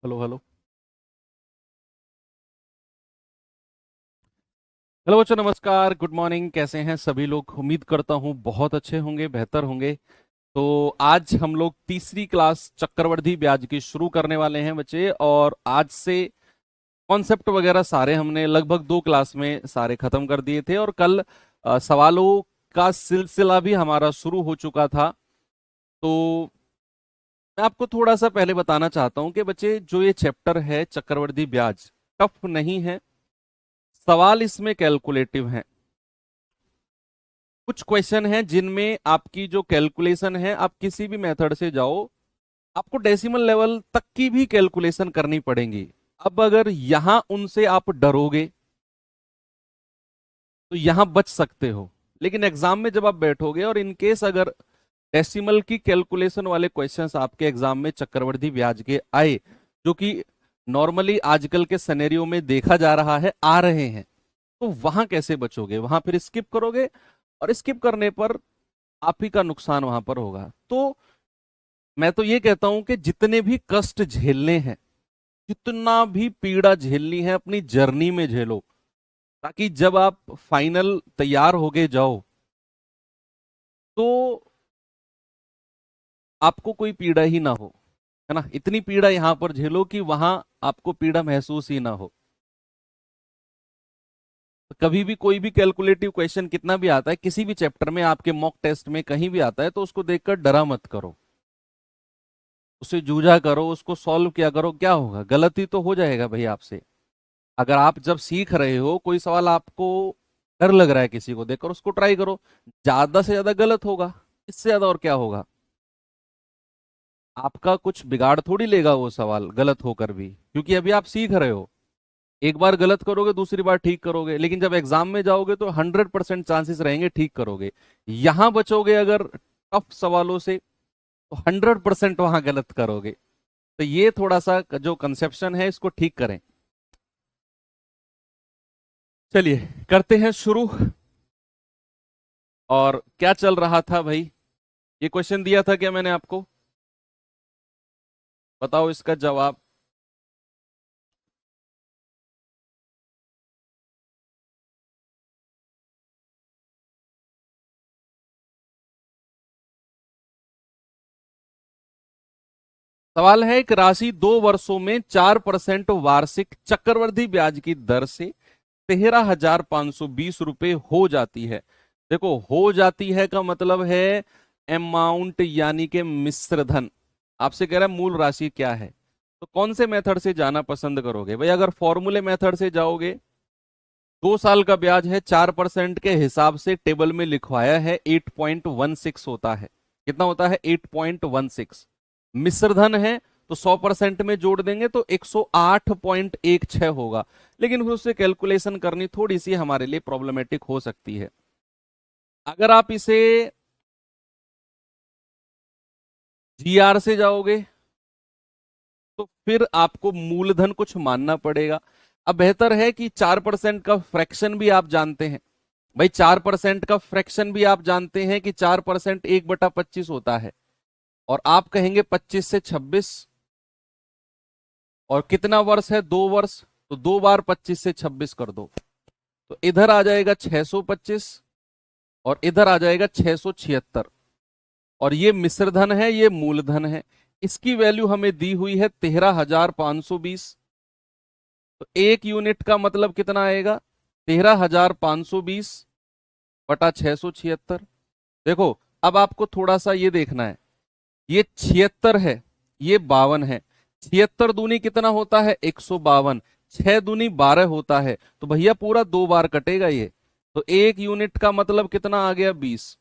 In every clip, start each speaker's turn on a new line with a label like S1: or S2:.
S1: Hello hello. Hello बच्चों, नमस्कार, good morning. कैसे हैं सभी लोग? उम्मीद करता हूँ बहुत अच्छे होंगे, बेहतर होंगे। तो आज हम लोग तीसरी क्लास चक्रवृद्धि ब्याज की शुरू करने वाले हैं बच्चे। और आज से कॉन्सेप्ट वगैरह सारे हमने लगभग 2 क्लास में सारे खत्म कर दिए थे। और कल सवालों का सिलसिला भी हमारा शुरू हो चुका था। तो मैं आपको थोड़ा सा पहले बताना चाहता हूँ कि बच्चे, जो ये चैप्टर है चक्रवृद्धि ब्याज, टफ नहीं है। सवाल इसमें कैलकुलेटिव हैं। कुछ क्वेश्चन हैं जिनमें आपकी जो कैलकुलेशन है, आप किसी भी मेथड से जाओ, आपको डेसिमल लेवल तक की भी कैलकुलेशन करनी पड़ेगी। अब अगर यहां उनसे आप डरोगे तो यहां बच सकते हो, लेकिन एग्जाम में जब आप बैठोगे और इनकेस अगर डेसिमल की कैलकुलेशन वाले क्वेश्चंस आपके एग्जाम में चक्रवृद्धि ब्याज के आए, जो कि नॉर्मली आजकल के सिनेरियो में देखा जा रहा है, आ रहे हैं, तो वहां कैसे बचोगे? वहां फिर स्किप करोगे, और स्किप करने पर आप ही का नुकसान वहां पर होगा। तो मैं तो ये कहता हूं कि जितने भी कष्ट झेलने हैं, जितना भी पीड़ा झेलनी है, अपनी जर्नी में झेलो, ताकि जब आप फाइनल तैयार होके जाओ तो आपको कोई पीड़ा ही ना हो, है ना। इतनी पीड़ा यहां पर झेलो कि वहां आपको पीड़ा महसूस ही ना हो। तो कभी भी कोई भी कैलकुलेटिव क्वेश्चन कितना भी आता है, किसी भी चैप्टर में, आपके मॉक टेस्ट में कहीं भी आता है, तो उसको देखकर डरा मत करो, उसे जूझा करो, उसको सॉल्व किया करो। क्या होगा? गलती तो हो जाएगा भाई आपसे। अगर आप जब सीख रहे हो, कोई सवाल आपको डर लग रहा है किसी को देखकर, उसको ट्राई करो। ज्यादा से ज्यादा गलत होगा, इससे ज्यादा और क्या होगा? आपका कुछ बिगाड़ थोड़ी लेगा वो सवाल गलत होकर भी, क्योंकि अभी आप सीख रहे हो। एक बार गलत करोगे, दूसरी बार ठीक करोगे, लेकिन जब एग्जाम में जाओगे तो 100% चांसेस रहेंगे ठीक करोगे। यहां बचोगे अगर टफ सवालों से, तो 100% वहां गलत करोगे। तो ये थोड़ा सा जो कंसेप्शन है, इसको ठीक करें। चलिए करते हैं शुरू। और क्या चल रहा था भाई? ये क्वेश्चन दिया था क्या मैंने आपको? बताओ इसका जवाब। सवाल है, एक राशि 2 वर्षों में 4% वार्षिक चक्रवृद्धि ब्याज की दर से 13,520 रुपए हो जाती है। देखो, हो जाती है का मतलब है अमाउंट, यानी कि मिश्र धन। आपसे कह रहा है मूल राशि क्या है। तो कौन से मेथड से जाना पसंद करोगे भाई? अगर फॉर्मूले मेथड से जाओगे, 2 साल का ब्याज है, 4% के हिसाब से टेबल में लिखवाया है 8.16 होता है। कितना होता है? 8.16। मिश्र धन है तो 100% में जोड़ देंगे तो 108.16 होगा। लेकिन फिर उससे कैलकुलेशन करनी थोड़ी सी हमारे लिए प्रॉब्लमेटिक हो सकती है। अगर आप इसे जीआर से जाओगे तो फिर आपको मूलधन कुछ मानना पड़ेगा। अब बेहतर है कि 4% का फ्रैक्शन भी आप जानते हैं भाई। 4% का फ्रैक्शन भी आप जानते हैं कि 4% 1/25 होता है। और आप कहेंगे 25 से 26, और कितना वर्ष है? 2 वर्ष। तो 2 बार 25 से 26 कर दो, तो इधर आ जाएगा 625, और इधर आ जाएगा 676। और ये मिश्र धन है, ये मूलधन है। इसकी वैल्यू हमें दी हुई है 13,520। तो 1 यूनिट का मतलब कितना आएगा? 13,520 बटा 676। देखो, अब आपको थोड़ा सा ये देखना है, ये 76 है, ये 52 है। 76 दूनी कितना होता है? 152। 6 दूनी 12 होता है। तो भैया पूरा 2 बार कटेगा ये। तो 1 यूनिट का मतलब कितना आ गया? 20।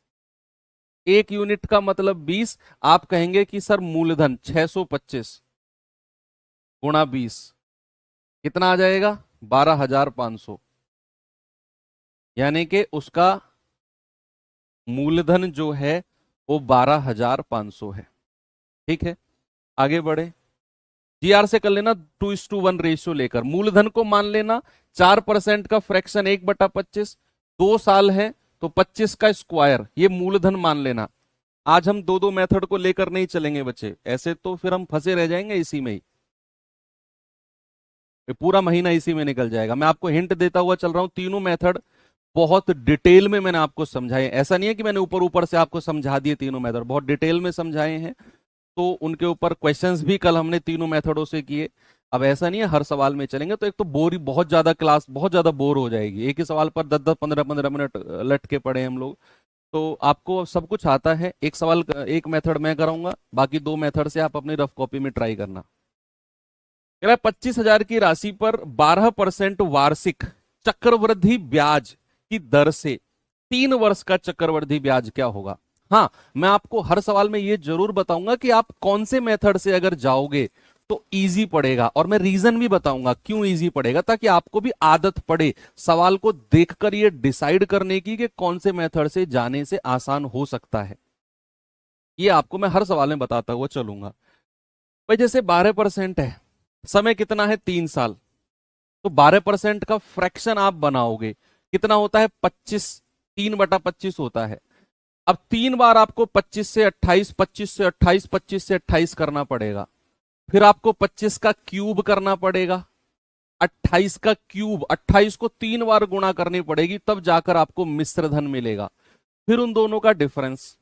S1: 1 यूनिट का मतलब 20। आप कहेंगे कि सर मूलधन 625 गुणा 20 कितना आ जाएगा? 12,500। यानी कि उसका मूलधन जो है वो 12,500 है। ठीक है, आगे बढ़े। जीआर से कर लेना 2:1 रेशियो लेकर, मूलधन को मान लेना 4% का फ्रैक्शन 1/25। 2 साल है तो 25 का स्क्वायर, ये मूलधन मान लेना। आज हम दो दो मेथड को लेकर नहीं चलेंगे बच्चे, ऐसे तो फिर हम फंसे रह जाएंगे इसी में ही। ये पूरा महीना इसी में निकल जाएगा। मैं आपको हिंट देता हुआ चल रहा हूं, तीनों मेथड बहुत डिटेल में मैंने आपको समझाए। ऐसा नहीं है कि मैंने ऊपर ऊपर से आपको समझा दिए, तीनों मेथड बहुत डिटेल में समझाए हैं। तो उनके ऊपर क्वेश्चंस भी कल हमने तीनों मेथडों से किए। अब ऐसा नहीं है हर सवाल में चलेंगे, तो एक तो बोरी बहुत ज्यादा, क्लास बहुत ज्यादा बोर हो जाएगी, एक ही सवाल पर 10-10 15-15 मिनट लटके पड़े हम लोग। तो आपको सब कुछ आता है, एक सवाल एक मेथड मैं कराऊंगा, बाकी 2 मेथड से आप अपनी रफ कॉपी में ट्राई करना। 25,000 की राशि पर 12% वार्षिक चक्रवृद्धि ब्याज की दर से 3 वर्ष का चक्रवृद्धि ब्याज क्या होगा। हाँ, मैं आपको हर सवाल में ये जरूर बताऊंगा कि आप कौन से मेथड से अगर जाओगे तो इजी पड़ेगा, और मैं रीजन भी बताऊंगा क्यों इजी पड़ेगा, ताकि आपको भी आदत पड़े सवाल को देखकर ये डिसाइड करने की कि कौन से मेथड से जाने से आसान हो सकता है। ये आपको मैं हर सवाल में बताता हुआ चलूंगा। भाई जैसे 12% है, समय कितना है 3 साल, तो 12% का फ्रैक्शन आप बनाओगे, कितना होता है 25, 3/25 होता है। अब 3 बार आपको 25 से 28, 25 से 28, 25 से 28 करना पड़ेगा। फिर आपको 25 का क्यूब करना पड़ेगा, 28 का क्यूब, 28 को 3 बार गुणा करनी पड़ेगी, तब जाकर आपको मिश्र धन मिलेगा। फिर उन दोनों का डिफरेंस।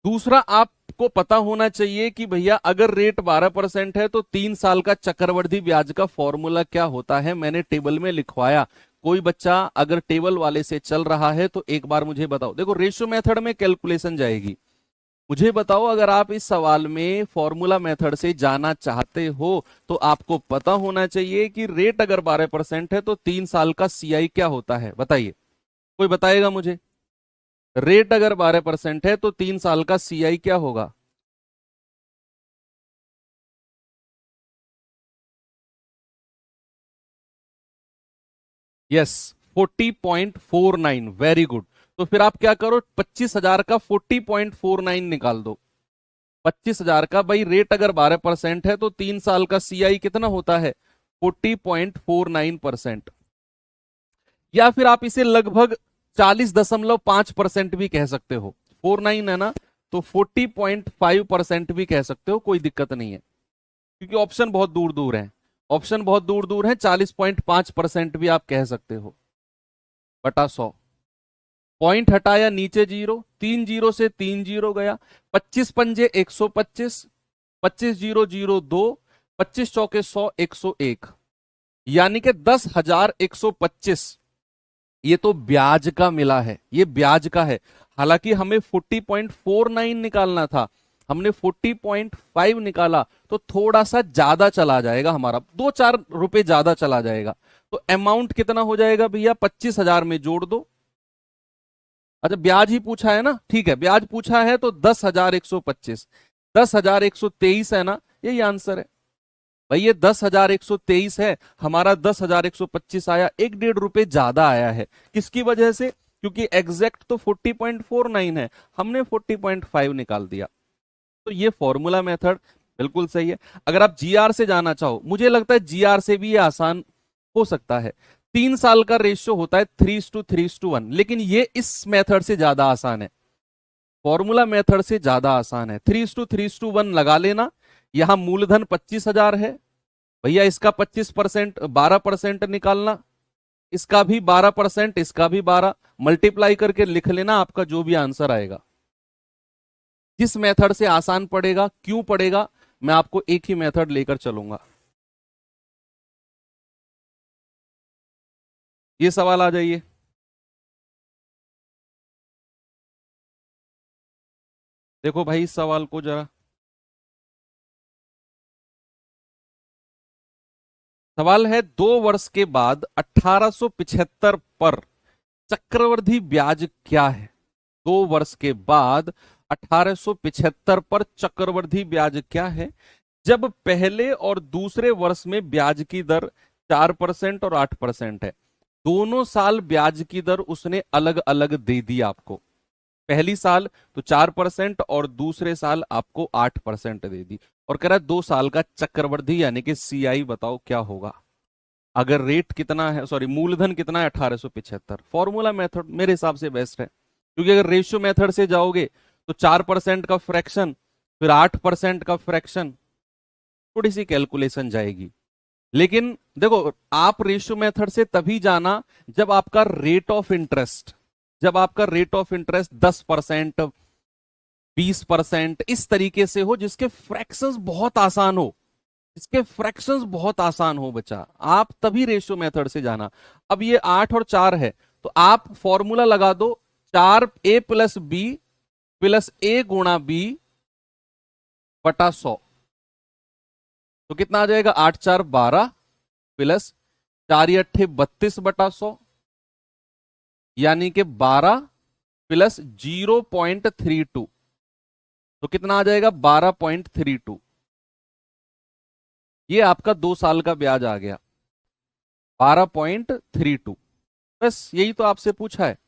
S1: दूसरा, आपको पता होना चाहिए कि भैया अगर रेट 12% है तो 3 साल का चक्रवृद्धि ब्याज का फॉर्मूला क्या होता है, मैंने टेबल में लिखवाया। कोई बच्चा अगर टेबल वाले से चल रहा है तो एक बार मुझे बताओ। देखो रेशियो मेथड में कैलकुलेशन जाएगी, मुझे बताओ अगर आप इस सवाल में फॉर्मूला मेथड से जाना चाहते हो तो आपको पता होना चाहिए कि रेट अगर 12% है तो 3 साल का सीआई क्या होता है, बताइए। कोई बताएगा मुझे? रेट अगर 12% है तो 3 साल का सीआई क्या होगा? Yes, 40.49, very good. तो फिर आप क्या करो, 25,000 का 40.49 निकाल दो। 25,000 का, भाई रेट अगर 12% है तो 3 साल का सीआई कितना होता है, 40.49%। या फिर आप इसे लगभग 40.5% भी कह सकते हो, 49 है ना, तो 40.5% भी कह सकते हो, कोई दिक्कत नहीं है, क्योंकि ऑप्शन बहुत दूर दूर है। ऑप्शन बहुत दूर दूर है, 40.5% भी आप कह सकते हो, बटा 100। पॉइंट हटाया, नीचे जीरो, 3 जीरो से 3 जीरो गया, 25 पंजे 125, 25 0 0 2, 25 चौके 100, 101, यानी कि 10,125। ये तो ब्याज का मिला है, ये ब्याज का है। हालांकि हमें 40.49 निकालना था, हमने 40.5 निकाला, तो थोड़ा सा ज्यादा चला जाएगा हमारा, 2-4 रुपए ज्यादा चला जाएगा। तो अमाउंट कितना हो जाएगा भैया, 25,000 में जोड़ दो। अच्छा ब्याज ही पूछा है ना, ठीक है, ब्याज पूछा है तो 10,125, 10,123 है ना, यही आंसर है। भाई ये 10,123 है, हमारा 10,125 आया, 1-1.5 रुपए ज्यादा आया है। किसकी वजह से? क्योंकि एग्जैक्ट तो 40.49 है, हमने 40.5 निकाल दिया। तो ये फॉर्मूला मेथड बिल्कुल सही है। अगर आप जीआर से जाना चाहो, मुझे लगता है जीआर से भी ये आसान हो सकता है। 3 साल का रेशियो होता है 3:3:1, लेकिन ये इस मेथड से ज्यादा आसान है, फॉर्मूला मेथड से ज्यादा आसान है। 3:3:1 लगा लेना। यहां मूलधन 25,000 है भैया, इसका 25%, 12% निकालना, इसका भी 12%, इसका भी 12, मल्टीप्लाई करके लिख लेना, आपका जो भी आंसर आएगा। जिस मेथड से आसान पड़ेगा, क्यों पड़ेगा, मैं आपको एक ही मेथड लेकर चलूंगा। ये सवाल आ जाइए। देखो भाई इस सवाल को जरा, सवाल है 2 वर्ष के बाद 1875 पर चक्रवृद्धि ब्याज क्या है। 2 वर्ष के बाद 1875 पर चक्रवृद्धि ब्याज क्या है, जब पहले और दूसरे वर्ष में ब्याज की दर 4% और 8% है। दोनों साल ब्याज की दर उसने अलग अलग दे दी आपको, पहली साल तो 4% और दूसरे साल आपको 8% दे दी, और कह रहा है 2 साल का चक्रवृद्धि यानी कि सीआई बताओ क्या होगा। अगर रेट कितना है, सॉरी मूलधन कितना है 1875, फॉर्मूला मेथड मेरे हिसाब से बेस्ट है, क्योंकि अगर रेशियो मेथड से जाओगे तो 4% का फ्रैक्शन, फिर 8% का फ्रैक्शन, थोड़ी सी कैलकुलेशन जाएगी। लेकिन देखो, आप रेशियो मेथड से तभी जाना जब आपका रेट ऑफ इंटरेस्ट, जब आपका रेट ऑफ इंटरेस्ट 10%, 20% इस तरीके से हो, जिसके फ्रैक्शंस बहुत आसान हो, इसके फ्रैक्शंस बहुत आसान हो बच्चा, आप तभी रेशियो मेथड से जाना। अब ये 8 और 4 है, तो आप फॉर्मूला लगा दो, 4a+b+a×b/100। तो कितना आ जाएगा, 8×4=12 प्लस 4×8=32/100, यानी कि 12 प्लस 0.32, तो कितना आ जाएगा, 12.32। ये आपका 2 साल का ब्याज आ गया, 12.32। बस यही तो आपसे पूछा है,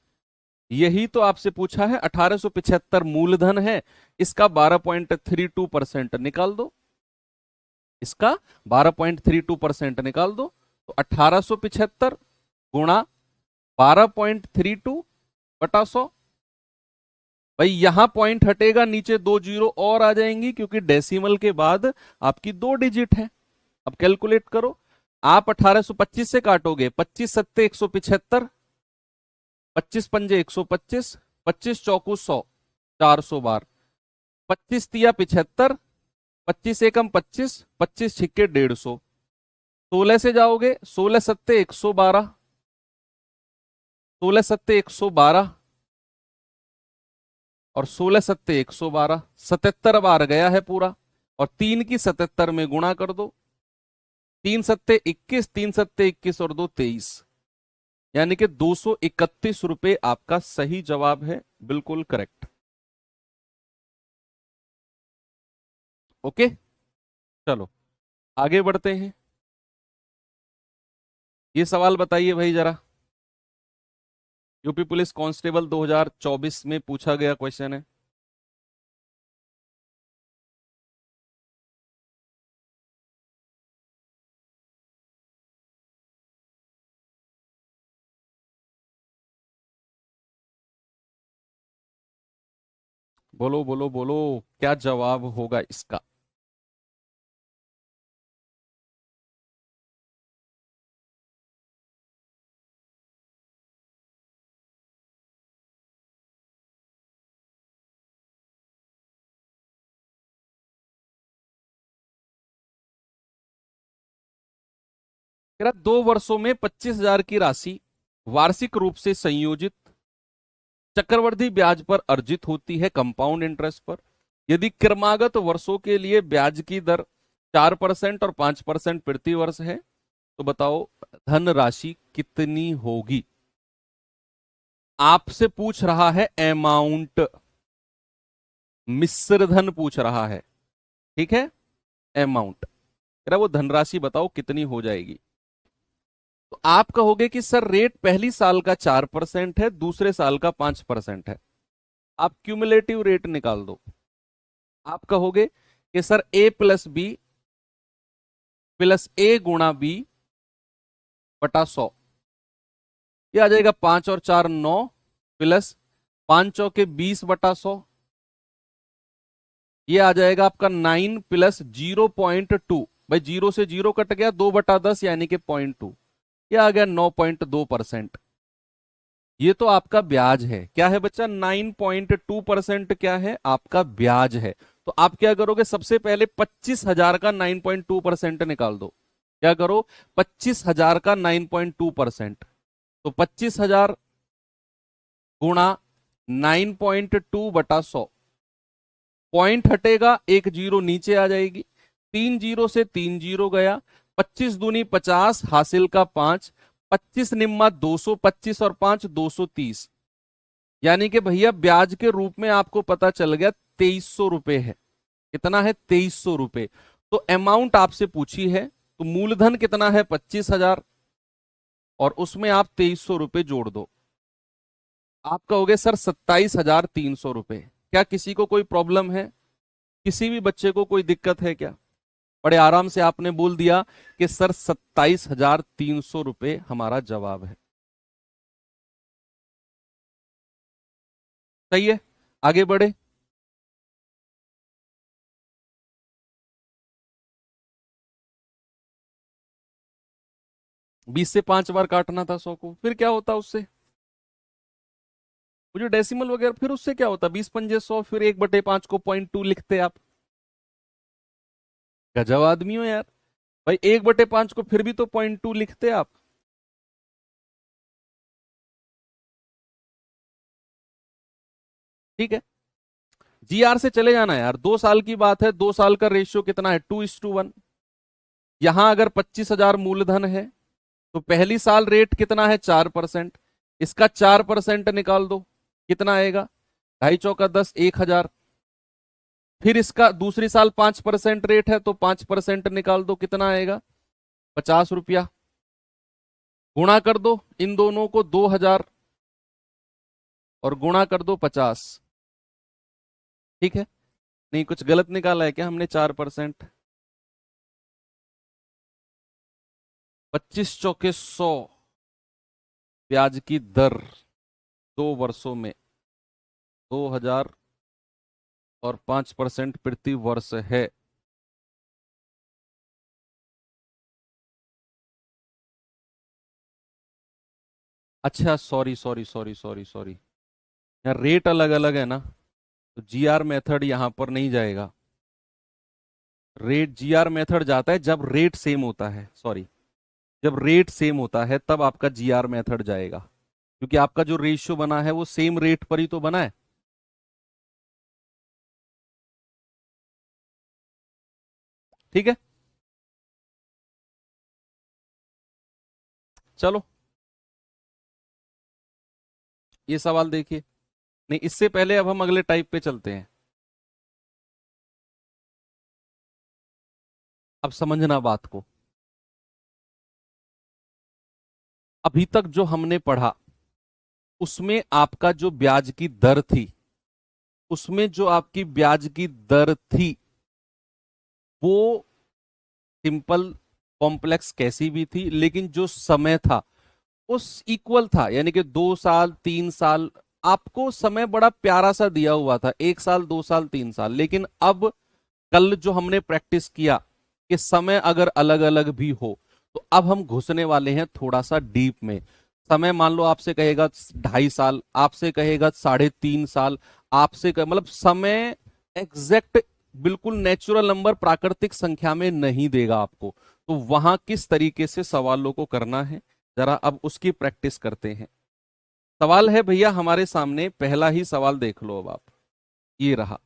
S1: यही तो आपसे पूछा है। 1875 मूलधन है, इसका 12.32% निकाल दो, इसका 12.32% निकाल दो। तो 1875 गुणा 12.32/100। भाई यहां पॉइंट हटेगा, नीचे 2 जीरो और आ जाएंगी, क्योंकि डेसिमल के बाद आपकी 2 डिजिट है। अब कैलकुलेट करो, आप 1825 से काटोगे, 25×7=175, 25×5=125, 25×4=100, 400 बार, 25×3=75, 25×1=25, 25×6=150, 16 से जाओगे, 16×7=112, 16×7=112 और 16×7=112, 77 बार गया है पूरा। और 3 की 77 में गुणा कर दो, 3×7=21, 3×7=21 और 2=23, यानी कि 231 रुपए आपका सही जवाब है, बिल्कुल करेक्ट। ओके, चलो आगे बढ़ते हैं। ये सवाल बताइए भाई जरा, यूपी पुलिस कांस्टेबल 2024 में पूछा गया क्वेश्चन है। बोलो बोलो बोलो, क्या जवाब होगा इसका। कह रहा 2 वर्षों में 25,000 की राशि वार्षिक रूप से संयोजित चक्रवृद्धि ब्याज पर अर्जित होती है, कंपाउंड इंटरेस्ट पर। यदि क्रमागत वर्षों के लिए ब्याज की दर 4% और 5% प्रति वर्ष है, तो बताओ धन राशि कितनी होगी। आपसे पूछ रहा है अमाउंट, मिश्र धन पूछ रहा है, ठीक है, अमाउंट। कह रहा वो धनराशि बताओ कितनी हो जाएगी। तो आप कहोगे कि सर रेट पहली साल का 4% है, दूसरे साल का 5% है, आप क्यूमुलेटिव रेट निकाल दो। आप कहोगे कि सर a+b+a×b/100, ये आ जाएगा 5 और 4 9, प्लस 5×4=20/100, ये आ जाएगा आपका 9 प्लस 0.2, भाई 0 से 0 कट गया, 2/10 यानी कि 0.2, ये आ गया 9.2%। ये तो आपका ब्याज है, क्या है बच्चा, 9.2% क्या है, आपका ब्याज है। तो आप क्या करोगे, सबसे पहले 25,000 का 9.2% निकाल दो। क्या करो, 25,000 का 9.2%, तो 25,000 गुणा 9.2/100, पॉइंट हटेगा, 1 जीरो नीचे आ जाएगी, 3 जीरो से 3 जीरो गया, 25×2=50, हासिल का 5, 25 निम्मा 225 और 5 230, यानी कि भैया ब्याज के रूप में आपको पता चल गया 2300 रुपए है। कितना है, 2300 रुपए। तो अमाउंट आपसे पूछी है, तो मूलधन कितना है, 25,000, और उसमें आप 2300 रुपए जोड़ दो। आप कहोगे सर 27,300 रुपए। क्या किसी को कोई प्रॉब्लम है, किसी भी बच्चे को कोई दिक्कत है क्या। बड़े आराम से आपने बोल दिया कि सर 27,300 रुपए हमारा जवाब है। सही है, आगे बढ़े। 20 से 5 बार काटना था 100 को, फिर क्या होता उससे, वो जो डेसिमल वगैरह, फिर उससे क्या होता, 20 पंजे 100, फिर 1/5 को 0.2 लिखते आप। गजब आदमी हो यार भाई, 1/5 को फिर भी तो 0.2 लिखते आप। ठीक है, जीआर से चले जाना यार, 2 साल की बात है, 2 साल का रेशियो कितना है, 2:1। यहां अगर 25,000 मूलधन है तो पहली साल रेट कितना है, 4%। इसका 4% निकाल दो, कितना आएगा, 2 5 चौका 10, 1,000। फिर इसका दूसरी साल 5% रेट है तो 5% निकाल दो, कितना आएगा, 50 रुपया। गुणा कर दो इन दोनों को, 2,000 और गुणा कर दो 50। ठीक है, नहीं कुछ गलत निकाला है क्या हमने, 4%, 25 चौके 100 ब्याज की दर 2 वर्षों में 2,000 और 5% प्रति वर्ष है। अच्छा sorry sorry sorry sorry sorry, यार रेट अलग अलग है ना, तो जीआर मेथड यहां पर नहीं जाएगा। रेट जीआर मेथड जाता है जब रेट सेम होता है, सॉरी, जब रेट सेम होता है तब आपका जीआर मेथड जाएगा, क्योंकि आपका जो रेशियो बना है वो सेम रेट पर ही तो बना है। ठीक है, चलो ये सवाल देखिए, नहीं इससे पहले अब हम अगले टाइप पे चलते हैं। अब समझना बात को, अभी तक जो हमने पढ़ा उसमें आपका जो ब्याज की दर थी, उसमें जो आपकी ब्याज की दर थी वो सिंपल कॉम्प्लेक्स कैसी भी थी, लेकिन जो समय था उस इक्वल था, यानी कि 2 साल 3 साल, आपको समय बड़ा प्यारा सा दिया हुआ था, 1 साल 2 साल 3 साल। लेकिन अब कल जो हमने प्रैक्टिस किया कि समय अगर अलग अलग भी हो, तो अब हम घुसने वाले हैं थोड़ा सा डीप में। समय मान लो आपसे कहेगा 2.5 साल, आपसे कहेगा 3.5 साल, मतलब समय एग्जैक्ट बिल्कुल नेचुरल नंबर प्राकृतिक संख्या में नहीं देगा आपको, तो वहां किस तरीके से सवालों को करना है, जरा अब उसकी प्रैक्टिस करते हैं। सवाल है भैया हमारे सामने, पहला ही सवाल देख लो अब आप, ये रहा,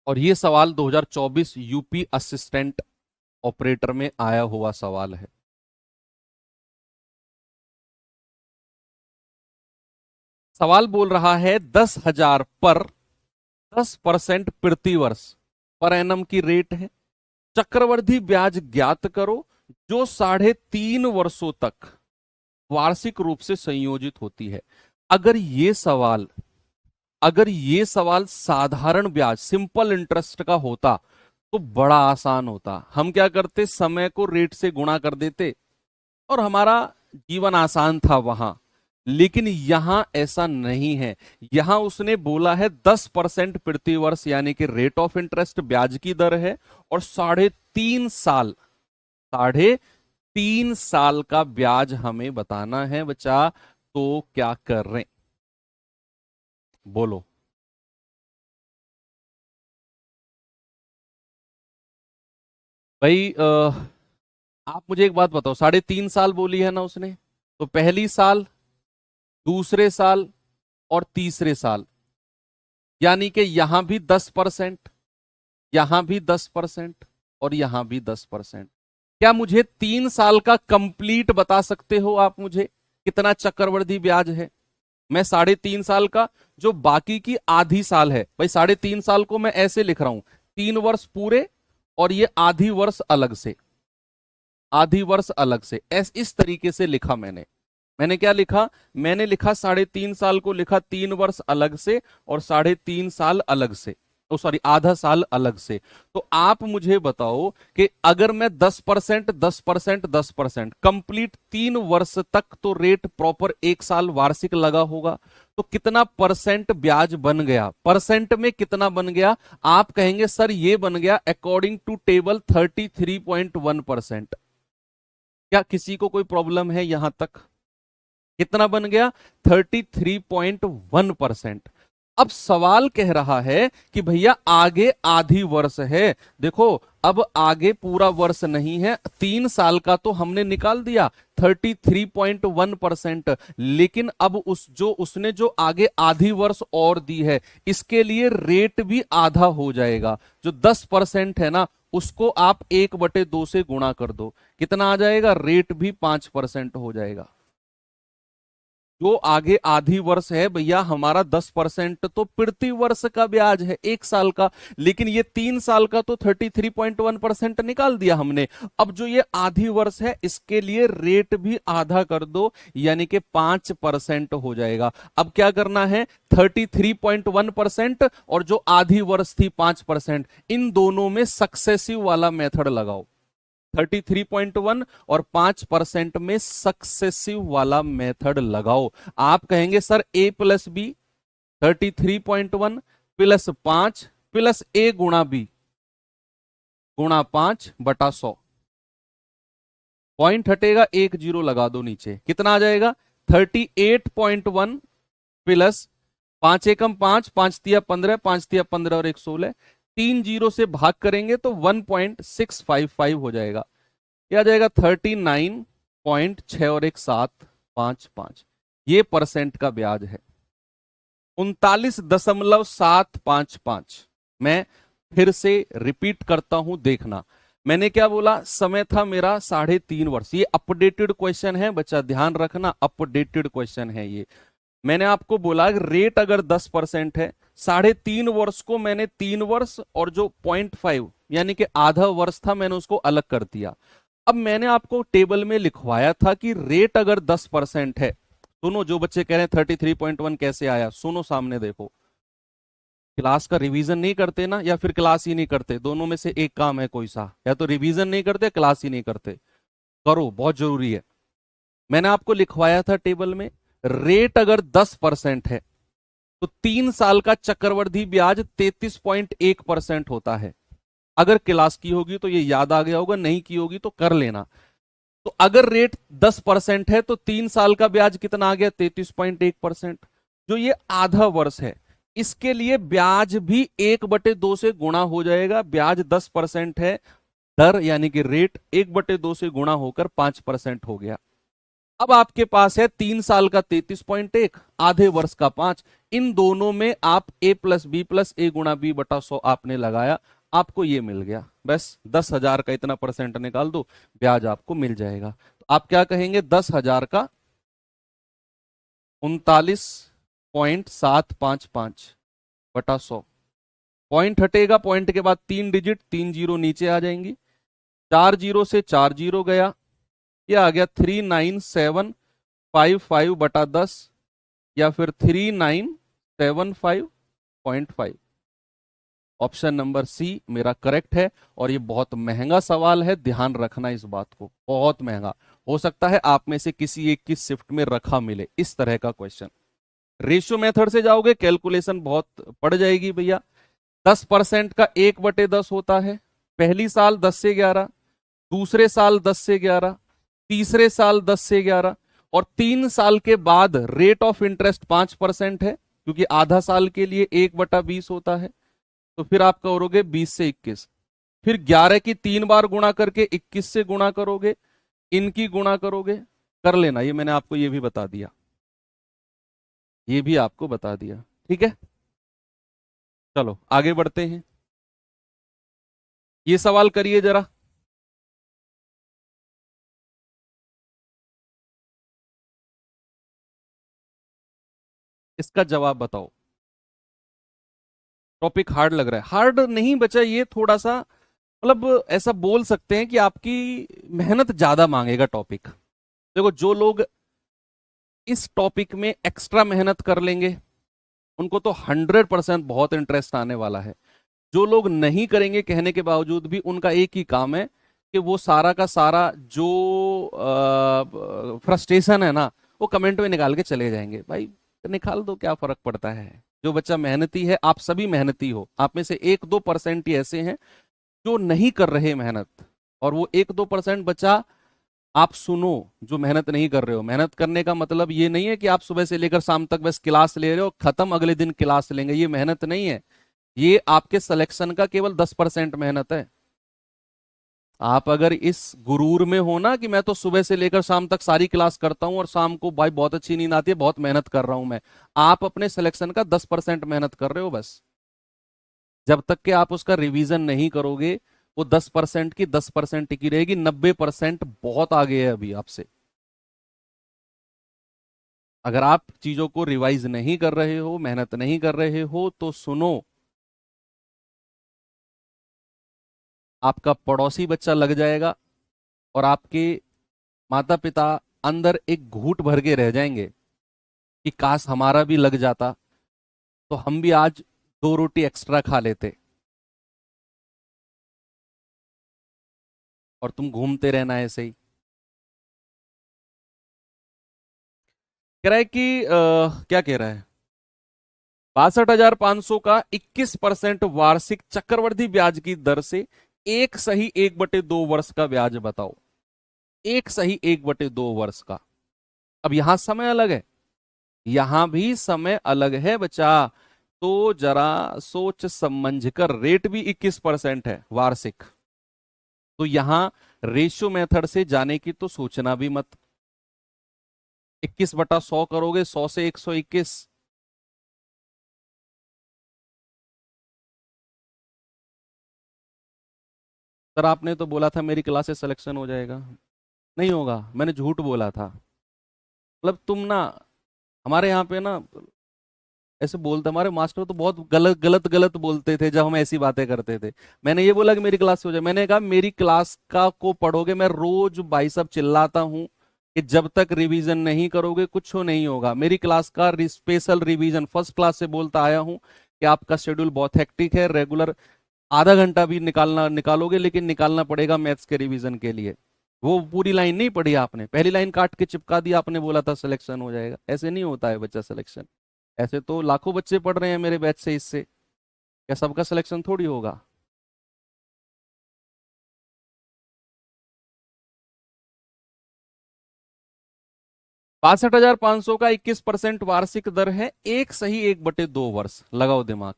S1: और ये सवाल 2024 यूपी असिस्टेंट ऑपरेटर में आया हुआ सवाल है। सवाल बोल रहा है 10,000 पर 10% प्रति वर्ष पर एनम की रेट है, चक्रवृद्धि ब्याज ज्ञात करो जो 3.5 वर्षों तक वार्षिक रूप से संयोजित होती है। अगर ये सवाल अगर ये सवाल साधारण ब्याज सिंपल इंटरेस्ट का होता तो बड़ा आसान होता, हम क्या करते, समय को रेट से गुणा कर देते और हमारा जीवन आसान था वहां। लेकिन यहां ऐसा नहीं है, यहां उसने बोला है 10% प्रति वर्ष, यानी कि रेट ऑफ इंटरेस्ट ब्याज की दर है, और 3.5 साल का ब्याज हमें बताना है बच्चा, तो क्या कर रहे, बोलो। भाई आप मुझे एक बात बताओ, 3.5 साल बोली है ना उसने, तो पहली साल, दूसरे साल और तीसरे साल, यानी कि यहां भी 10%, यहां भी 10% और यहां भी 10%। क्या मुझे 3 साल का कंप्लीट बता सकते हो आप मुझे, कितना चक्रवृद्धि ब्याज है? मैं 3.5 साल का, जो बाकी की आधी साल है, भाई 3.5 साल को मैं ऐसे लिख रहा हूं, 3 वर्ष पूरे और ये आधी वर्ष अलग से, आधी वर्ष अलग से, इस तरीके से लिखा मैंने। मैंने क्या लिखा, मैंने लिखा 3.5 साल को लिखा 3 वर्ष अलग से और 3.5 साल अलग से, सॉरी आधा साल अलग से। तो आप मुझे बताओ कि अगर मैं 10% 10% 10% कंप्लीट 3 वर्ष तक तो रेट प्रॉपर 1 साल वार्षिक लगा होगा, तो कितना परसेंट ब्याज बन गया, परसेंट में कितना बन गया? आप कहेंगे सर ये बन गया अकॉर्डिंग टू टेबल 33.1%। क्या किसी को कोई प्रॉब्लम है यहां तक? कितना बन गया? 33.1%। अब सवाल कह रहा है कि भैया आगे आधी वर्ष है। देखो अब आगे पूरा वर्ष नहीं है, 3 साल का तो हमने निकाल दिया 33.1%, लेकिन अब उसने जो आगे आधी वर्ष और दी है इसके लिए रेट भी आधा हो जाएगा। जो 10% है ना उसको आप 1/2 से गुणा कर दो, कितना आ जाएगा? रेट भी 5% हो जाएगा। जो आगे आधी वर्ष है भैया हमारा 10% तो प्रति वर्ष का ब्याज है 1 साल का, लेकिन ये 3 साल का तो 33.1% निकाल दिया हमने। अब जो ये आधी वर्ष है इसके लिए रेट भी आधा कर दो, यानी कि 5% हो जाएगा। अब क्या करना है? 33.1% और जो आधी वर्ष थी 5%, इन दोनों में सक्सेसिव वाला मेथड लगाओ। 33.1 और 5% में सक्सेसिव वाला मेथड लगाओ। आप कहेंगे sir a plus B 33.1 plus 5 plus a गुणा बी गुणा 5/100। पॉइंट हटेगा, 1 0 लगा दो नीचे, कितना आ जाएगा? 38.1 प्लस 5 एकम 5, 5 तिया 15, 5 तिया 15 और 1 16, 3 0 से भाग करेंगे तो 1.655 हो जाएगा। यह आ जाएगा 39.6 और 1 755। ये परसेंट का ब्याज है 39.755। मैं फिर से रिपीट करता हूं, देखना मैंने क्या बोला? समय था मेरा 3.5 वर्ष। ये अपडेटेड क्वेश्चन है बच्चा, ध्यान रखना अपडेटेड क्वेश्चन है ये। मैंने आपको बोला रेट अगर 10% है, 3.5 वर्ष को मैंने 3 वर्ष और जो 0.5 यानी कि आधा वर्ष था मैंने उसको अलग कर दिया। अब मैंने आपको टेबल में लिखवाया था कि रेट अगर 10% है, सुनो जो बच्चे कह रहे हैं 33.1 कैसे आया, सुनो सामने देखो। क्लास का रिवीजन नहीं करते ना, या फिर क्लास ही नहीं करते, दोनों में से एक काम है कोई सा, या तो रिवीजन नहीं करते क्लास ही नहीं करते। करो, बहुत जरूरी है। मैंने आपको लिखवाया था टेबल में रेट अगर 10% है तो 3 साल का चक्रवृद्धि ब्याज 33.1% होता है। अगर क्लास की होगी तो ये याद आ गया होगा, नहीं की होगी तो कर लेना। तो अगर रेट 10% है तो 3 साल का ब्याज कितना आ गया? 33.1%। जो ये आधा वर्ष है इसके लिए ब्याज भी 1/2 से गुणा हो जाएगा। ब्याज 10% है, दर यानी कि रेट 1/2 से गुणा होकर 5% हो गया। अब आपके पास है 3 साल का 33.1, आधे वर्ष का 5। इन दोनों में आप a plus B plus a गुणा बी बटा 100 आपने लगाया, आपको ये मिल गया। बस 10,000 का इतना परसेंट निकाल दो, ब्याज आपको मिल जाएगा। तो आप क्या कहेंगे? 10,000 का 39.755 बटा 100। पॉइंट हटेगा, पॉइंट के बाद 3 डिजिट, 3 जीरो नीचे आ जाएंगी, 4 जीरो से 4 जीरो गया, ये आ गया 39,755 बटा 10 या फिर 3975.5। ऑप्शन नंबर सी मेरा करेक्ट है। और ये बहुत महंगा सवाल है, ध्यान रखना इस बात को, बहुत महंगा। हो सकता है आप में से किसी एक की शिफ्ट में रखा मिले इस तरह का क्वेश्चन। रेशियो मेथड से जाओगे कैलकुलेशन बहुत पड़ जाएगी भैया। 10% का 1/10 होता है। पहली साल 10 से 11, दूसरे साल 10 से 11, तीसरे साल 10 से 11, और 3 साल के बाद रेट ऑफ इंटरेस्ट 5% है, क्योंकि आधा साल के लिए 1/20 होता है। तो फिर आप करोगे 20 से 21, फिर 11 की 3 बार गुणा करके 21 से गुणा करोगे, इनकी गुणा करोगे। कर लेना, ये मैंने आपको ये भी बता दिया, ये भी आपको बता दिया, ठीक है। चलो आगे बढ़ते हैं। ये सवाल करिए जरा। इसका जवाब बताओ। टॉपिक हार्ड लग रहा है? हार्ड नहीं बचा, ये थोड़ा सा मतलब ऐसा बोल सकते हैं कि आपकी मेहनत ज्यादा मांगेगा टॉपिक। देखो जो लोग इस टॉपिक में एक्स्ट्रा मेहनत कर लेंगे उनको तो 100% बहुत इंटरेस्ट आने वाला है। जो लोग नहीं करेंगे कहने के बावजूद भी, उनका एक ही काम है कि वो सारा का सारा जो फ्रस्ट्रेशन है ना, वो कमेंट में निकाल के चले जाएंगे। भाई निकाल दो, क्या फर्क पड़ता है। जो बच्चा मेहनती है, आप सभी मेहनती हो, आप में से 1-2% ही ऐसे हैं जो नहीं कर रहे मेहनत, और वो 1-2% बचा आप सुनो जो मेहनत नहीं कर रहे हो। मेहनत करने का मतलब ये नहीं है कि आप सुबह से लेकर शाम तक बस क्लास ले रहे हो, खत्म अगले दिन क्लास लेंगे, ये मेहनत नहीं है। ये आपके सिलेक्शन का केवल 10% मेहनत है। आप अगर इस गुरूर में हो ना कि मैं तो सुबह से लेकर शाम तक सारी क्लास करता हूं और शाम को भाई बहुत अच्छी नींद आती है, बहुत मेहनत कर रहा हूं मैं, आप अपने सिलेक्शन का 10% मेहनत कर रहे हो बस। जब तक कि आप उसका रिवीजन नहीं करोगे, वो 10% की 10% टिकी रहेगी, 90% बहुत आगे है अभी आपसे। अगर आप चीजों को रिवाइज नहीं कर रहे हो, मेहनत नहीं कर रहे हो, तो सुनो, आपका पड़ोसी बच्चा लग जाएगा और आपके माता पिता अंदर एक घूंट भर के रह जाएंगे कि काश हमारा भी लग जाता, तो हम भी आज 2 रोटी एक्स्ट्रा खा लेते, और तुम घूमते रहना ऐसे ही। कह रहा है कि क्या कह रहा है, 62,500 का 21% वार्षिक चक्रवृद्धि ब्याज की दर से एक सही 1/2 वर्ष का ब्याज बताओ। एक सही 1/2 वर्ष का। अब यहां समय अलग है, यहां भी समय अलग है बच्चा, तो जरा सोच समझ कर। रेट भी 21% है वार्षिक, तो यहां रेशियो मेथड से जाने की तो सोचना भी मत। 21/100 करोगे, 100 से 121। सर आपने तो बोला था मेरी क्लास से सिलेक्शन हो जाएगा। नहीं होगा, मैंने झूठ बोला था। मतलब तुम ना, हमारे यहाँ पे ना ऐसे बोलते, हमारे मास्टर तो बहुत गलत गलत गलत बोलते थे जब हम ऐसी बातें करते थे। मैंने ये बोला कि मेरी क्लास से हो जाए, मैंने कहा मेरी क्लास का को पढ़ोगे, मैं रोज भाई साहब चिल्लाता हूँ कि जब तक रिवीजन नहीं करोगे कुछ नहीं होगा। मेरी क्लास का स्पेशल रिवीजन फर्स्ट क्लास से बोलता आया हूँ कि आपका शेड्यूल बहुत हेक्टिक है, रेगुलर आधा घंटा भी निकालोगे, लेकिन निकालना पड़ेगा मैथ्स के रिवीजन के लिए। वो पूरी लाइन नहीं पढ़ी आपने, पहली लाइन काट के चिपका दी, आपने बोला था सिलेक्शन हो जाएगा। ऐसे नहीं होता है बच्चा सिलेक्शन। ऐसे तो लाखों बच्चे पढ़ रहे हैं मेरे बैच से, इससे क्या सबका सिलेक्शन थोड़ी होगा। 62,500 का 21% वार्षिक दर है, एक सही 1/2 वर्ष। लगाओ दिमाग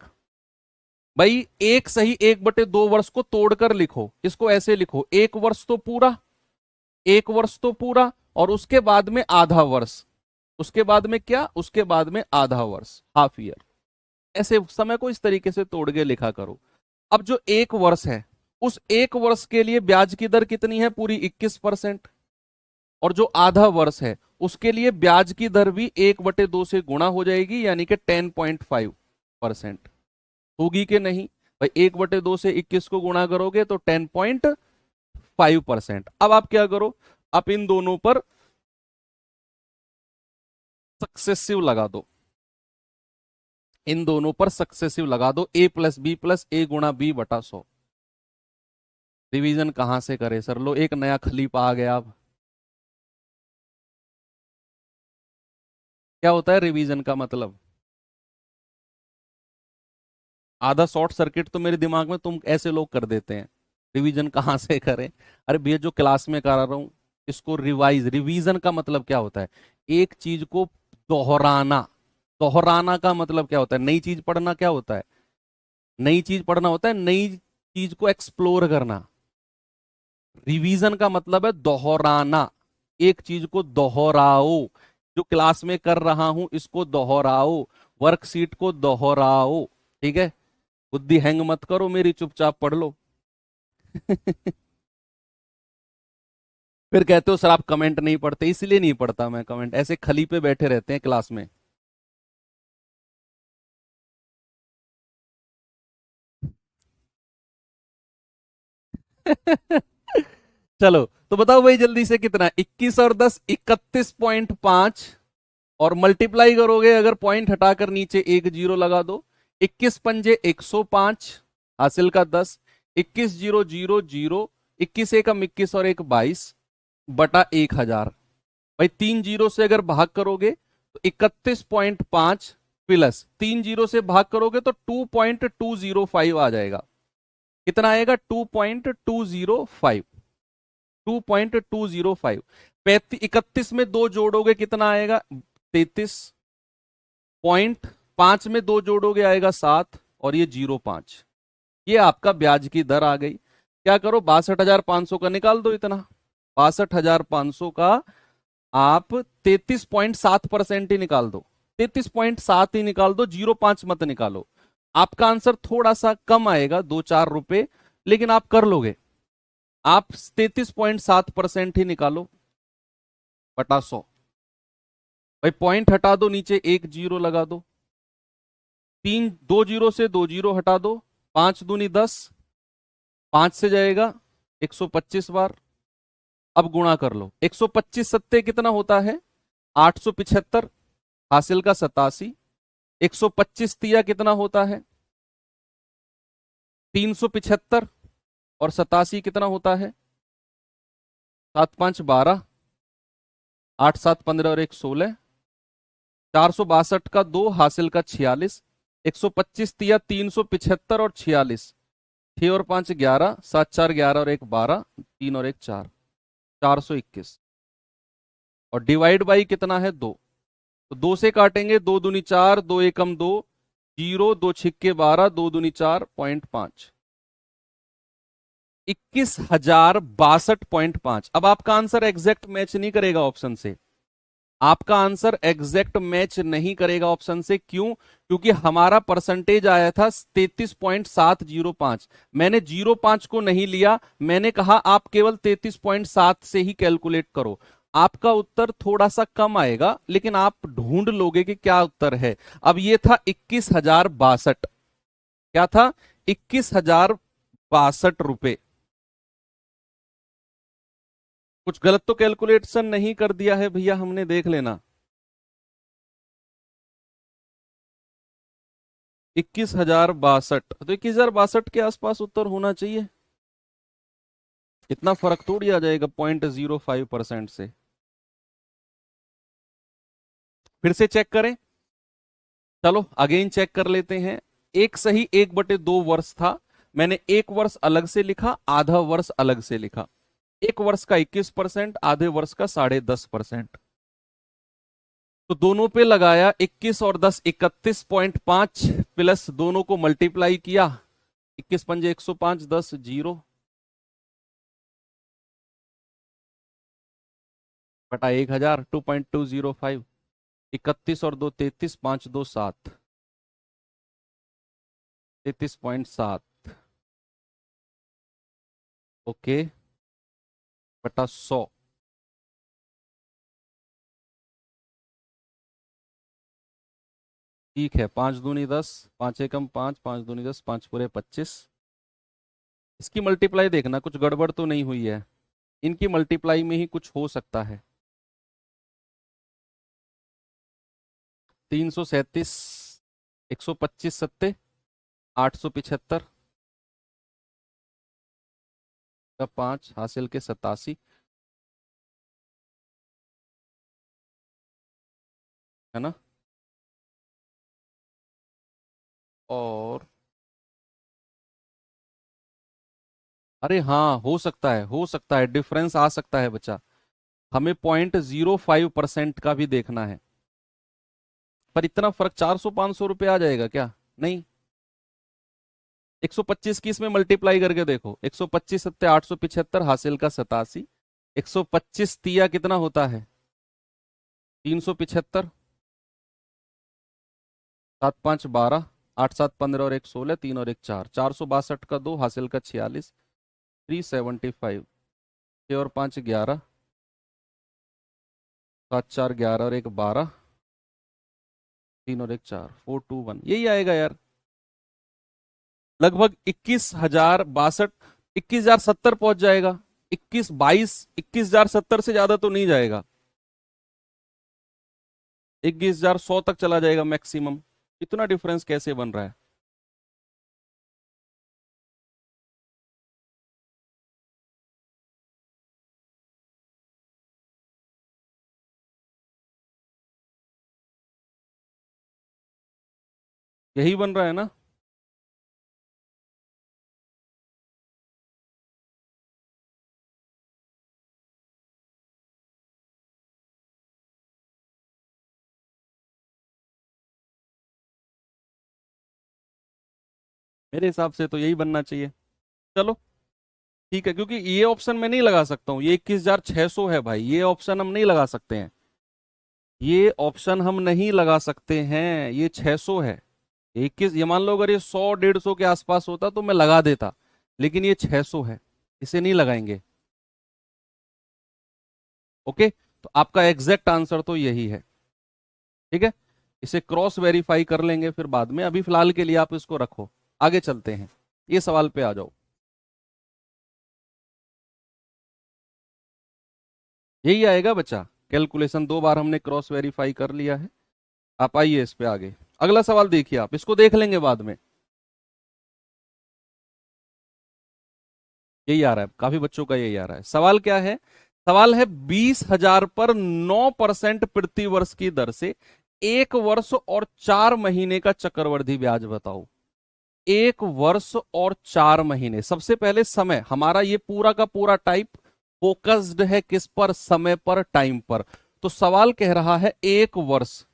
S1: भाई, एक सही 1/2 वर्ष को तोड़कर लिखो, इसको ऐसे लिखो, 1 वर्ष तो पूरा, 1 वर्ष तो पूरा, और उसके बाद में आधा वर्ष, उसके बाद में क्या, उसके बाद में आधा वर्ष, हाफ ईयर। ऐसे समय को इस तरीके से तोड़ के लिखा करो। अब जो 1 वर्ष है, उस 1 वर्ष के लिए ब्याज की दर कितनी है, पूरी 21%। और जो आधा वर्ष है उसके लिए ब्याज की दर भी 1/2 से गुणा हो जाएगी, यानी कि 10.5%। होगी कि नहीं भाई, 1/2 से 21 को गुणा करोगे तो 10.5%। अब आप क्या करो, आप इन दोनों पर सक्सेसिव लगा दो, इन दोनों पर सक्सेसिव लगा दो, a+b+a×b/100। डिवीजन कहां से करे सर, लो एक नया खलीफा आ गया। अब क्या होता है रिवीजन का मतलब, आधा शॉर्ट सर्किट तो मेरे दिमाग में तुम ऐसे लोग कर देते हैं। रिवीजन कहाँ से करें, अरे भैया जो क्लास में करा रहा हूं इसको रिवाइज। रिवीजन का मतलब क्या होता है, एक चीज को दोहराना। दोहराना का मतलब क्या होता है, नई चीज पढ़ना क्या होता है, नई चीज पढ़ना होता है, नई चीज को एक्सप्लोर करना। रिवीजन का मतलब है दोहराना, एक चीज को दोहराओ। जो क्लास में कर रहा हूं इसको दोहराओ, वर्कशीट को दोहराओ, ठीक है। बुद्धि हैंग मत करो मेरी, चुपचाप पढ़ लो। फिर कहते हो सर आप कमेंट नहीं पढ़ते, इसलिए नहीं पढ़ता मैं कमेंट, ऐसे खली पे बैठे रहते हैं क्लास में। चलो तो बताओ भाई जल्दी से, कितना 21 और 10 31.5, और मल्टीप्लाई करोगे, अगर पॉइंट हटाकर नीचे एक जीरो लगा दो, 21 पंजे 105, हासिल का 10, 21,000, 21 एकम 21 और एक 22 बटा 1000। भाई 3 जीरो से अगर भाग करोगे तो 31.5 प्लस 3 जीरो से भाग करोगे तो 2.205 आ जाएगा। कितना आएगा? 2.205। 2.205। 31 में दो जोड़ोगे कितना आएगा? 33.5 में दो जोड़ोगे आएगा 7 और ये 0.5। ये आपका ब्याज की दर आ गई। क्या करो, 62,500 का निकाल दो इतना। 62,500 का आप 33.7% ही निकाल दो। 33.7 ही निकाल दो, 0.5 मत निकालो। आपका आंसर थोड़ा सा कम आएगा, 2-4 रुपए, लेकिन आप कर लोगे। आप 33.7% ही निकालो बटा 100। भाई पॉइंट हटा दो, नीचे एक जीरो लगा दो। 2 जीरो से 2 जीरो हटा दो। 5 दूनी 10, 5 से जाएगा 125 बार। अब गुणा कर लो। 125 सत्ते कितना होता है? 875। हासिल का 87। 125 तिया कितना होता है? 375। और 87 कितना होता है? 7-5-12, 8-7-15 और एक 16। 462 का 2, हासिल का 46। 125 तिया 375 और 46। 6 और 5 11, 7-4-11 और एक 12, 3 और एक 4, 421। और डिवाइड बाई कितना है? 2। तो 2 से काटेंगे, 2 दूनी 4, 2 एकम 2, 0, 2 छिक्के 12, 2 दूनी 4.5, 21,062.5। अब आपका आंसर एग्जैक्ट मैच नहीं करेगा ऑप्शन से। आपका आंसर एग्जैक्ट मैच नहीं करेगा ऑप्शन से। क्यों? क्योंकि हमारा परसेंटेज आया था 33.705। मैंने 0.5 को नहीं लिया, मैंने कहा आप केवल 33.7 से ही कैलकुलेट करो। आपका उत्तर थोड़ा सा कम आएगा, लेकिन आप ढूंढ लोगे कि क्या उत्तर है। अब ये था 21,062। क्या था? 21,062 रुपए। कुछ गलत तो कैलकुलेशन नहीं कर दिया है भैया हमने? देख लेना। 21,062, तो 21,062 के आसपास उत्तर होना चाहिए। इतना फर्क थोड़ी आ जाएगा 0.05% से। फिर से चेक करें। चलो अगेन चेक कर लेते हैं। एक सही 1/2 वर्ष था। मैंने एक वर्ष अलग से लिखा, आधा वर्ष अलग से लिखा। एक वर्ष का 21%, आधे वर्ष का 10.5%। तो दोनों पे लगाया 21 और 10, 31.5 प्लस दोनों को मल्टीप्लाई किया। 21 पंजे 105, 10 जीरो बटा 1000, 2.205। 31 और 2 33, 5 2 7, 33.7। ओके, बटा 100। ठीक है, 5 दूनी 10, 5 एकम 5, 5 दूनी 10, 5 पूरे 25। इसकी मल्टीप्लाई देखना, कुछ गड़बड़ तो नहीं हुई है। इनकी मल्टीप्लाई में ही कुछ हो सकता है। 337, 125 सत्ते 875 का 5, हासिल के 87, है ना। और अरे हाँ, हो सकता है, हो सकता है, डिफरेंस आ सकता है बच्चा। हमें 0.05% का भी देखना है। पर इतना फर्क 400-500 रुपये आ जाएगा क्या? नहीं। 125 की इसमें मल्टीप्लाई करके देखो। 125 सत्ते 875, हासिल का 87। 125 तिया कितना होता है? 375। 7-5-12, 8-7-15 और एक 16, 3 और एक 4, 462 का 2, हासिल का 46, 375। 6 और 5 11, 7-4-11 और एक 12, 3 और एक 4, 421। यही आएगा यार, लगभग 21,062, 21,070 पहुंच जाएगा। 21-22, 21,070 से ज्यादा तो नहीं जाएगा। 21,100 तक चला जाएगा मैक्सिमम। इतना डिफरेंस कैसे बन रहा है? यही बन रहा है ना? मेरे हिसाब से तो यही बनना चाहिए। चलो ठीक है, क्योंकि ये ऑप्शन मैं नहीं लगा सकता हूँ, ये 21,600 है भाई, ये ऑप्शन हम नहीं लगा सकते हैं। ये ऑप्शन हम नहीं लगा सकते हैं, ये 600 है। 21, ये मान लो अगर ये 100 150 के आसपास होता तो मैं लगा देता, लेकिन ये 600 है, इसे नहीं लगाएंगे। ओके, तो आपका एग्जैक्ट आंसर तो यही है। ठीक है, इसे क्रॉस वेरीफाई कर लेंगे फिर बाद में, अभी फिलहाल के लिए आप इसको रखो। आगे चलते हैं, ये सवाल पे आ जाओ। यही आएगा बच्चा, कैलकुलेशन 2 बार हमने क्रॉस वेरीफाई कर लिया है। आप आइए इस पे आगे। अगला सवाल देखिए, आप इसको देख लेंगे बाद में। यही आ रहा है, काफी बच्चों का यही आ रहा है। सवाल क्या है? सवाल है 20,000 पर 9% प्रति वर्ष की दर से 1 वर्ष और 4 महीने का चक्रवृद्धि ब्याज बताओ। 1 वर्ष और 4 महीने, सबसे पहले समय, हमारा ये पूरा का पूरा टाइप फोकस्ड है किस पर? समय पर, टाइम पर। तो सवाल कह रहा है 1 वर्ष,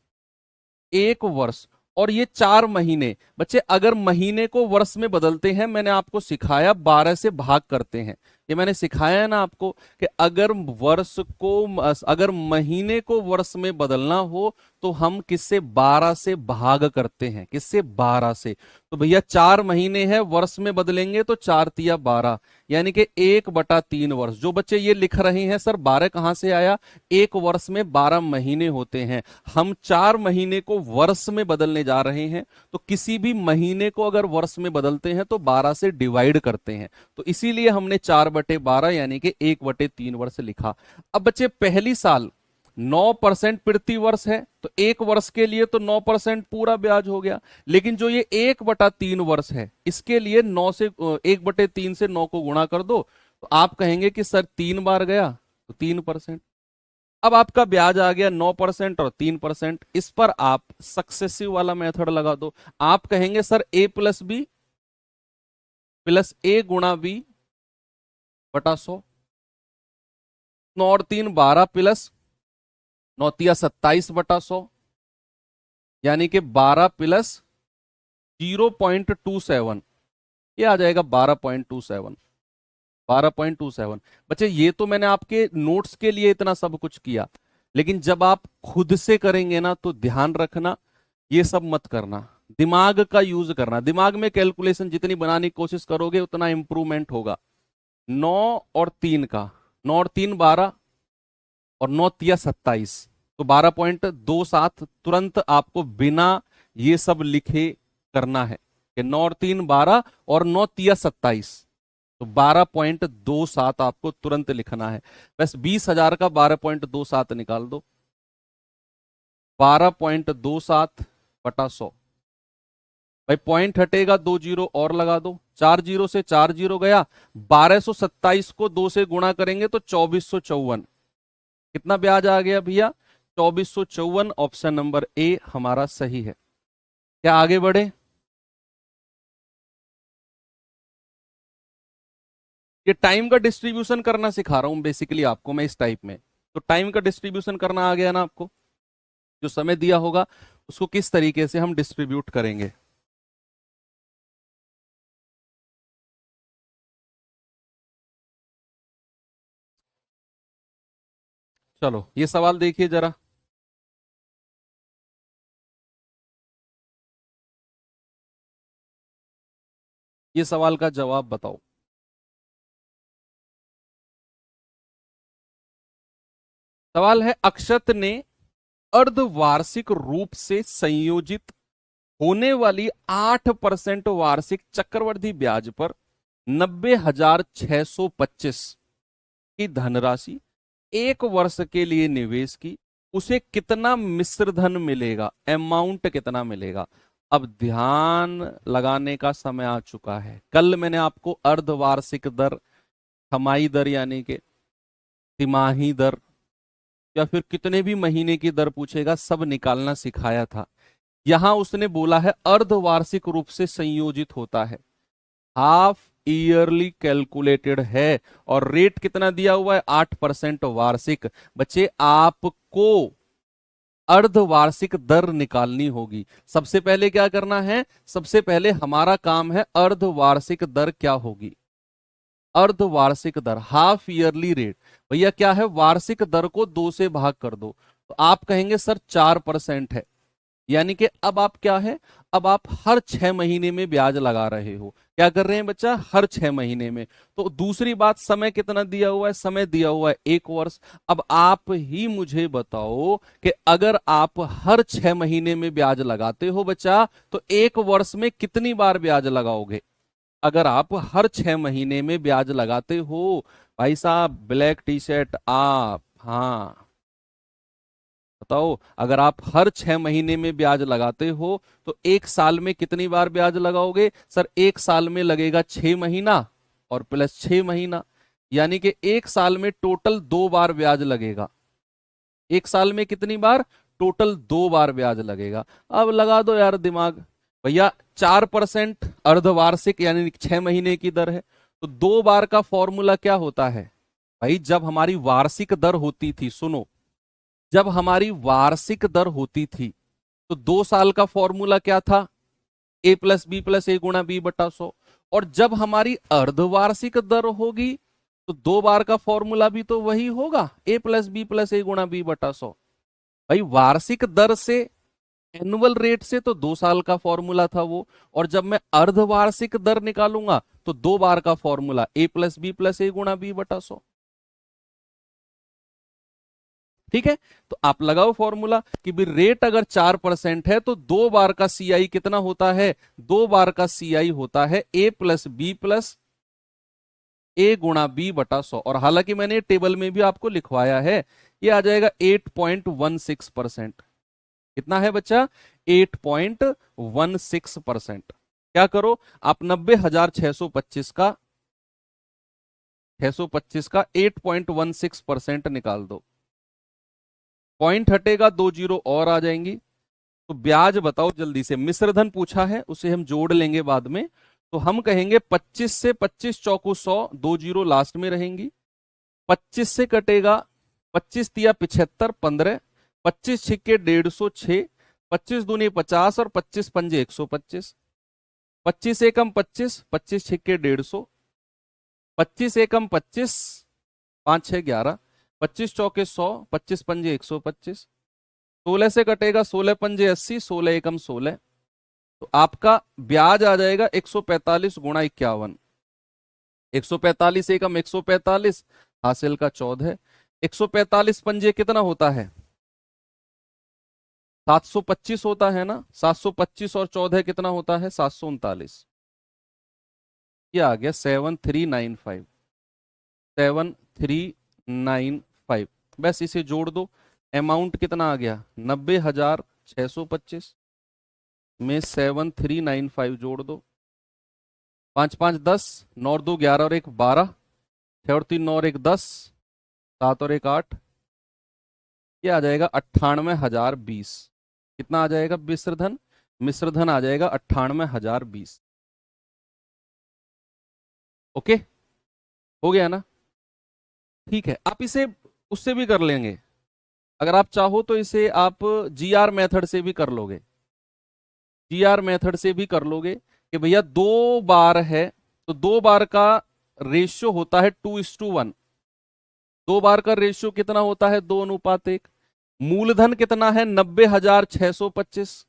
S1: 1 वर्ष और ये 4 महीने। बच्चे अगर महीने को वर्ष में बदलते हैं, मैंने आपको सिखाया 12 से भाग करते हैं, ये मैंने सिखाया है ना आपको, कि अगर वर्ष को, अगर महीने को वर्ष में बदलना हो तो हम किससे? 12 से भाग करते हैं। किससे? 12 से। तो भैया 4 महीने हैं, वर्ष में बदलेंगे तो 4 तिया 12, यानी कि 1/3 वर्ष। जो बच्चे ये लिख रहे हैं सर 12 कहां से आया, 1 वर्ष में 12 महीने होते हैं, हम 4 महीने को वर्ष में बदलने जा रहे हैं, तो किसी भी महीने को अगर वर्ष में बदलते हैं तो 12 से डिवाइड करते हैं, तो इसीलिए हमने 4/12 यानी कि 1/3 वर्ष लिखा। अब बच्चे पहली साल 9% प्रति वर्ष है, तो 1 वर्ष के लिए तो 9% पूरा ब्याज हो गया, लेकिन जो ये 1/3 वर्ष है, इसके लिए 9 से 1/3 से 9 को गुणा कर दो, तो आप कहेंगे कि सर 3 बार गया तो 3%। अब आपका ब्याज आ गया 9% और 3%, इस पर आप सक्सेसिव वाला मेथड लगा दो। आप कहेंगे सर a+b + a×b/100, 9 और 3 12 प्लस 9 तिया 27/100, यानी कि 12 प्लस 0.27, ये आ जाएगा 12.27। 12.27 बच्चे, ये तो मैंने आपके नोट्स के लिए इतना सब कुछ किया, लेकिन जब आप खुद से करेंगे ना तो ध्यान रखना, ये सब मत करना, दिमाग का यूज करना। दिमाग में कैलकुलेशन जितनी बनाने की कोशिश करोगे उतना इंप्रूवमेंट होगा। 9 और 3 का, 9 और 3 12 और 9 तिया 27, तो 12.27 तुरंत आपको बिना ये सब लिखे करना है कि 9 और 3 12 और 9 तिया 27, तो 12.27 आपको तुरंत लिखना है। बस 20,000 का 12.27 निकाल दो, 12.27/100। भाई पॉइंट हटेगा, 2 जीरो और लगा दो, 4 जीरो से 4 जीरो गया, 1227 को 2 से गुणा करेंगे तो 2454। कितना ब्याज आ गया भैया? 2454। ऑप्शन नंबर ए हमारा सही है। क्या आगे बढ़े? ये टाइम का डिस्ट्रीब्यूशन करना सिखा रहा हूं बेसिकली आपको मैं इस टाइप में। तो टाइम का डिस्ट्रीब्यूशन करना आ गया ना आपको, जो समय दिया होगा उसको किस तरीके से हम डिस्ट्रीब्यूट करेंगे। चलो ये सवाल देखिए जरा। ये सवाल का जवाब बताओ। सवाल है, अक्षत ने अर्धवार्षिक रूप से संयोजित होने वाली 8% वार्षिक चक्रवृद्धि ब्याज पर 90,625 की धनराशि 1 वर्ष के लिए निवेश की, उसे कितना मिश्र धन मिलेगा? अमाउंट कितना मिलेगा? अब ध्यान लगाने का समय आ चुका है। कल मैंने आपको अर्धवार्षिक दर, छमाही दर यानी कि तिमाही दर, या फिर कितने भी महीने की दर पूछेगा सब निकालना सिखाया था। यहां उसने बोला है अर्धवार्षिक रूप से संयोजित होता है, हाफ ईयरली कैलकुलेटेड है, और रेट कितना दिया हुआ है 8% वार्षिक। बच्चे आपको अर्धवार्षिक दर निकालनी होगी। सबसे पहले क्या करना है, सबसे पहले हमारा काम है अर्धवार्षिक दर क्या होगी। अर्धवार्षिक दर हाफ ईयरली रेट, भैया क्या है, वार्षिक दर को 2 से भाग कर दो। तो आप कहेंगे सर 4% है, यानी कि अब आप क्या है, अब आप हर 6 महीने में ब्याज लगा रहे हो। क्या कर रहे हैं बच्चा, हर 6 महीने में। तो दूसरी बात, समय कितना दिया हुआ है, समय दिया हुआ है 1 वर्ष। अब आप ही मुझे बताओ कि अगर आप हर 6 महीने में ब्याज लगाते हो बच्चा, तो 1 वर्ष में कितनी बार ब्याज लगाओगे। अगर आप हर 6 महीने में ब्याज लगाते हो, भाई साहब ब्लैक टी शर्ट आप, हाँ बताओ, अगर आप हर 6 महीने में ब्याज लगाते हो तो 1 साल में कितनी बार ब्याज लगाओगे। सर 1 साल में लगेगा 6 महीना और प्लस 6 महीना, यानी कि 1 साल में टोटल 2 बार ब्याज लगेगा। 1 साल में कितनी बार, टोटल 2 बार ब्याज लगेगा। अब लगा दो यार दिमाग, भैया 4% अर्धवार्षिक यानी 6 महीने की दर है, तो 2 बार का फॉर्मूला क्या होता है भाई। जब हमारी वार्षिक दर होती थी, सुनो, जब हमारी वार्षिक दर होती थी तो 2 साल का फॉर्मूला क्या था, a plus B plus A गुणा बी बटा 100। और जब हमारी अर्धवार्षिक दर होगी तो 2 बार का फॉर्मूला भी तो वही होगा, a plus B plus A गुणा बी बटा 100। भाई वार्षिक दर से, एनुअल रेट से तो 2 साल का फॉर्मूला था वो, और जब मैं अर्धवार्षिक दर निकालूंगा तो 2 बार का formula a plus B plus A गुणा बी बटा 100। ठीक है, तो आप लगाओ फॉर्मूला कि भी रेट अगर 4% है तो 2 बार का सीआई कितना होता है, 2 बार का सीआई होता है a plus B plus A गुणा बी बटा 100। और हालांकि मैंने टेबल में भी आपको लिखवाया है, ये आ जाएगा 8.16%। कितना है बच्चा, 8.16%। क्या करो आप 90,625 का 8.16% निकाल दो, पॉइंट हटेगा, 2 जीरो और आ जाएंगी। तो ब्याज बताओ जल्दी से, मिश्रधन पूछा है उसे हम जोड़ लेंगे बाद में। तो हम कहेंगे 25 से 25 चौको 100, 2 जीरो लास्ट में रहेंगी। 25 से कटेगा, 25 दिया 75, 15, 25 छिक्के 150, 25 दूनी 50 और 25 पंजे 125, 25 एकम 25, 25 छिक्के 150, 25 एकम 25, 5 6 11, 25 चौके 100, 25 पंजे 125, 16 से कटेगा, 16 पंजे 80, 16 एकम 16। तो आपका ब्याज आ जाएगा 145 गुणा 51, 145 एकम 145, हासिल का 14, 145 पंजे कितना होता है, 725 होता है ना, 725 और 14 कितना होता है, 739। ये आ गया 7395, 7395। बस इसे जोड़ दो, अमाउंट कितना आ गया 90,625 में 7395 जोड़ दो, 5 5 10, 9 2 11 और 1 12, 6 और 3 9 और 1 10, 7 और 1 8, ये आ जाएगा 98,020। कितना आ जाएगा मिश्रधन, मिश्रधन आ जाएगा 98,020। ओके, हो गया ना। ठीक है, आप इसे उससे भी कर लेंगे, अगर आप चाहो तो इसे आप जीआर मेथड से भी कर लोगे, जीआर मेथड से भी कर लोगे कि भैया 2 बार है तो 2 बार का रेशियो होता है 2:1। 2 बार का रेशियो कितना होता है, 2:1। मूलधन कितना है 90,625,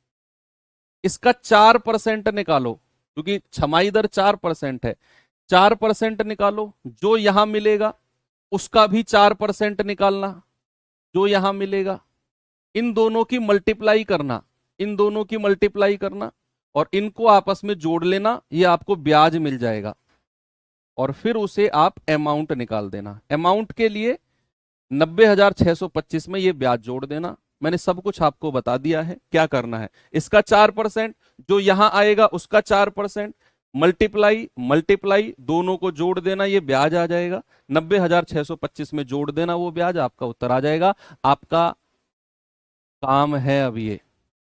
S1: इसका 4% निकालो, क्योंकि छमाई दर 4% है, 4% निकालो, जो यहां मिलेगा उसका भी 4% निकालना, जो यहां मिलेगा। इन दोनों की मल्टीप्लाई करना, इन दोनों की मल्टीप्लाई करना और इनको आपस में जोड़ लेना, ये आपको ब्याज मिल जाएगा। और फिर उसे आप अमाउंट निकाल देना। अमाउंट के लिए 90,625 में ये ब्याज जोड़ देना। मैंने सब कुछ आपको बता दिया है क्या करना है। इसका 4%, जो यहां आएगा उसका 4%, मल्टीप्लाई मल्टीप्लाई, दोनों को जोड़ देना, ये ब्याज आ जाएगा। 90,625 में जोड़ देना वो ब्याज, आपका उत्तर आ जाएगा। आपका काम है अब ये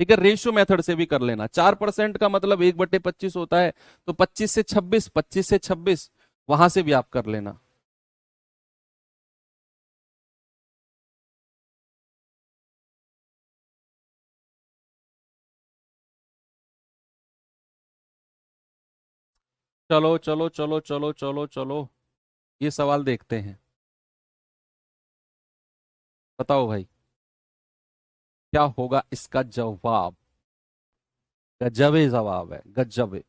S1: ठीक है, रेशियो मेथड से भी कर लेना। 4% का मतलब 1/25 होता है, तो 25 से 26, 25 से 26, वहां से भी आप कर लेना। चलो चलो चलो चलो चलो चलो, ये सवाल देखते हैं। बताओ भाई, क्या होगा इसका जवाब? गजबे जवाब है, गजबे।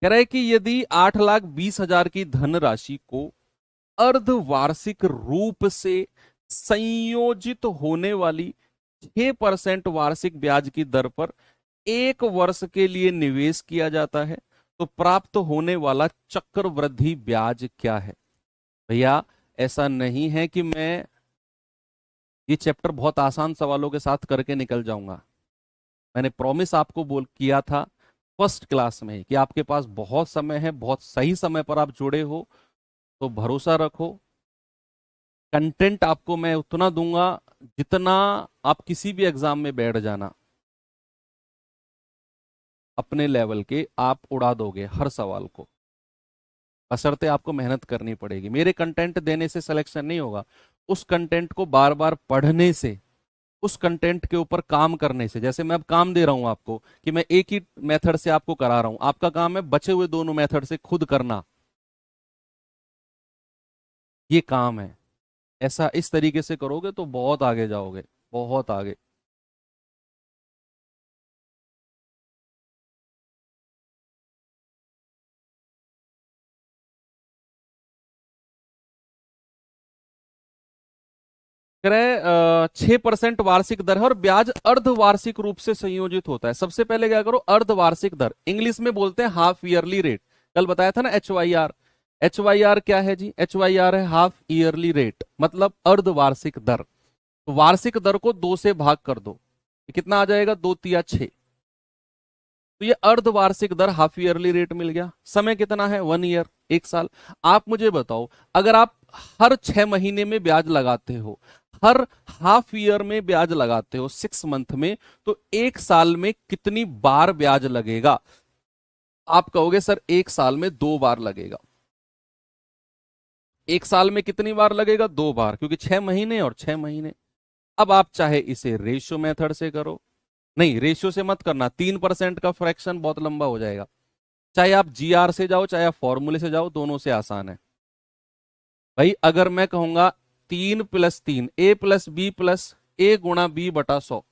S1: कह रहा है कि यदि 8,20,000 की धनराशि को अर्धवार्षिक रूप से संयोजित होने वाली 6% वार्षिक ब्याज की दर पर 1 वर्ष के लिए निवेश किया जाता है, तो प्राप्त होने वाला चक्रवृद्धि ब्याज क्या है? भैया, ऐसा नहीं है कि मैं ये चैप्टर बहुत आसान सवालों के साथ करके निकल जाऊंगा। मैंने प्रॉमिस आपको बोल किया था फर्स्ट क्लास में कि आपके पास बहुत समय है, बहुत सही समय पर आप जुड़े हो, तो भरोसा रखो। कंटेंट आपको मैं उतना दूंगा जितना आप किसी भी एग्जाम में बैठ जाना, अपने लेवल के आप उड़ा दोगे हर सवाल को। बशर्ते आपको मेहनत करनी पड़ेगी। मेरे कंटेंट देने से सिलेक्शन नहीं होगा, उस कंटेंट को बार बार पढ़ने से, उस कंटेंट के ऊपर काम करने से। जैसे मैं अब काम दे रहा हूं आपको कि मैं एक ही मेथड से आपको करा रहा हूं, आपका काम है बचे हुए दोनों मेथड से खुद करना। ये काम है। ऐसा इस तरीके से करोगे तो बहुत आगे जाओगे, बहुत आगे। कह रहे 6% वार्षिक दर है और ब्याज अर्धवार्षिक रूप से संयोजित होता है। सबसे पहले क्या करो, अर्धवार्षिक दर इंग्लिश में बोलते हैं हाफ ईयरली रेट। कल बताया था ना HYR। HYR क्या है जी? HYR है हाफ ईयरली रेट, मतलब अर्धवार्षिक दर। तो वार्षिक दर को 2 से भाग कर दो, ये कितना आ जाएगा? 2 तिया 6। तो ये अर्धवार्षिक दर हाफ ईयरली रेट मिल गया। समय कितना है? 1 ईयर, 1 साल। आप मुझे बताओ, अगर आप हर 6 महीने में ब्याज लगाते हो, हर हाफ ईयर में ब्याज लगाते हो, 6 मंथ में, तो 1 साल में कितनी बार ब्याज लगेगा? आप कहोगे सर 1 साल में 2 बार लगेगा। 1 साल में कितनी बार लगेगा? 2 बार, क्योंकि 6 महीने और 6 महीने। अब आप चाहे इसे रेशियो मेथड से करो, नहीं रेशियो से मत करना, 3% का फ्रैक्शन बहुत लंबा हो जाएगा। चाहे आप GR से जाओ, चाहे आप फॉर्मूले से जाओ, दोनों से आसान है। भाई अगर मैं कहूंगा 3+3, A+B+A×B/100,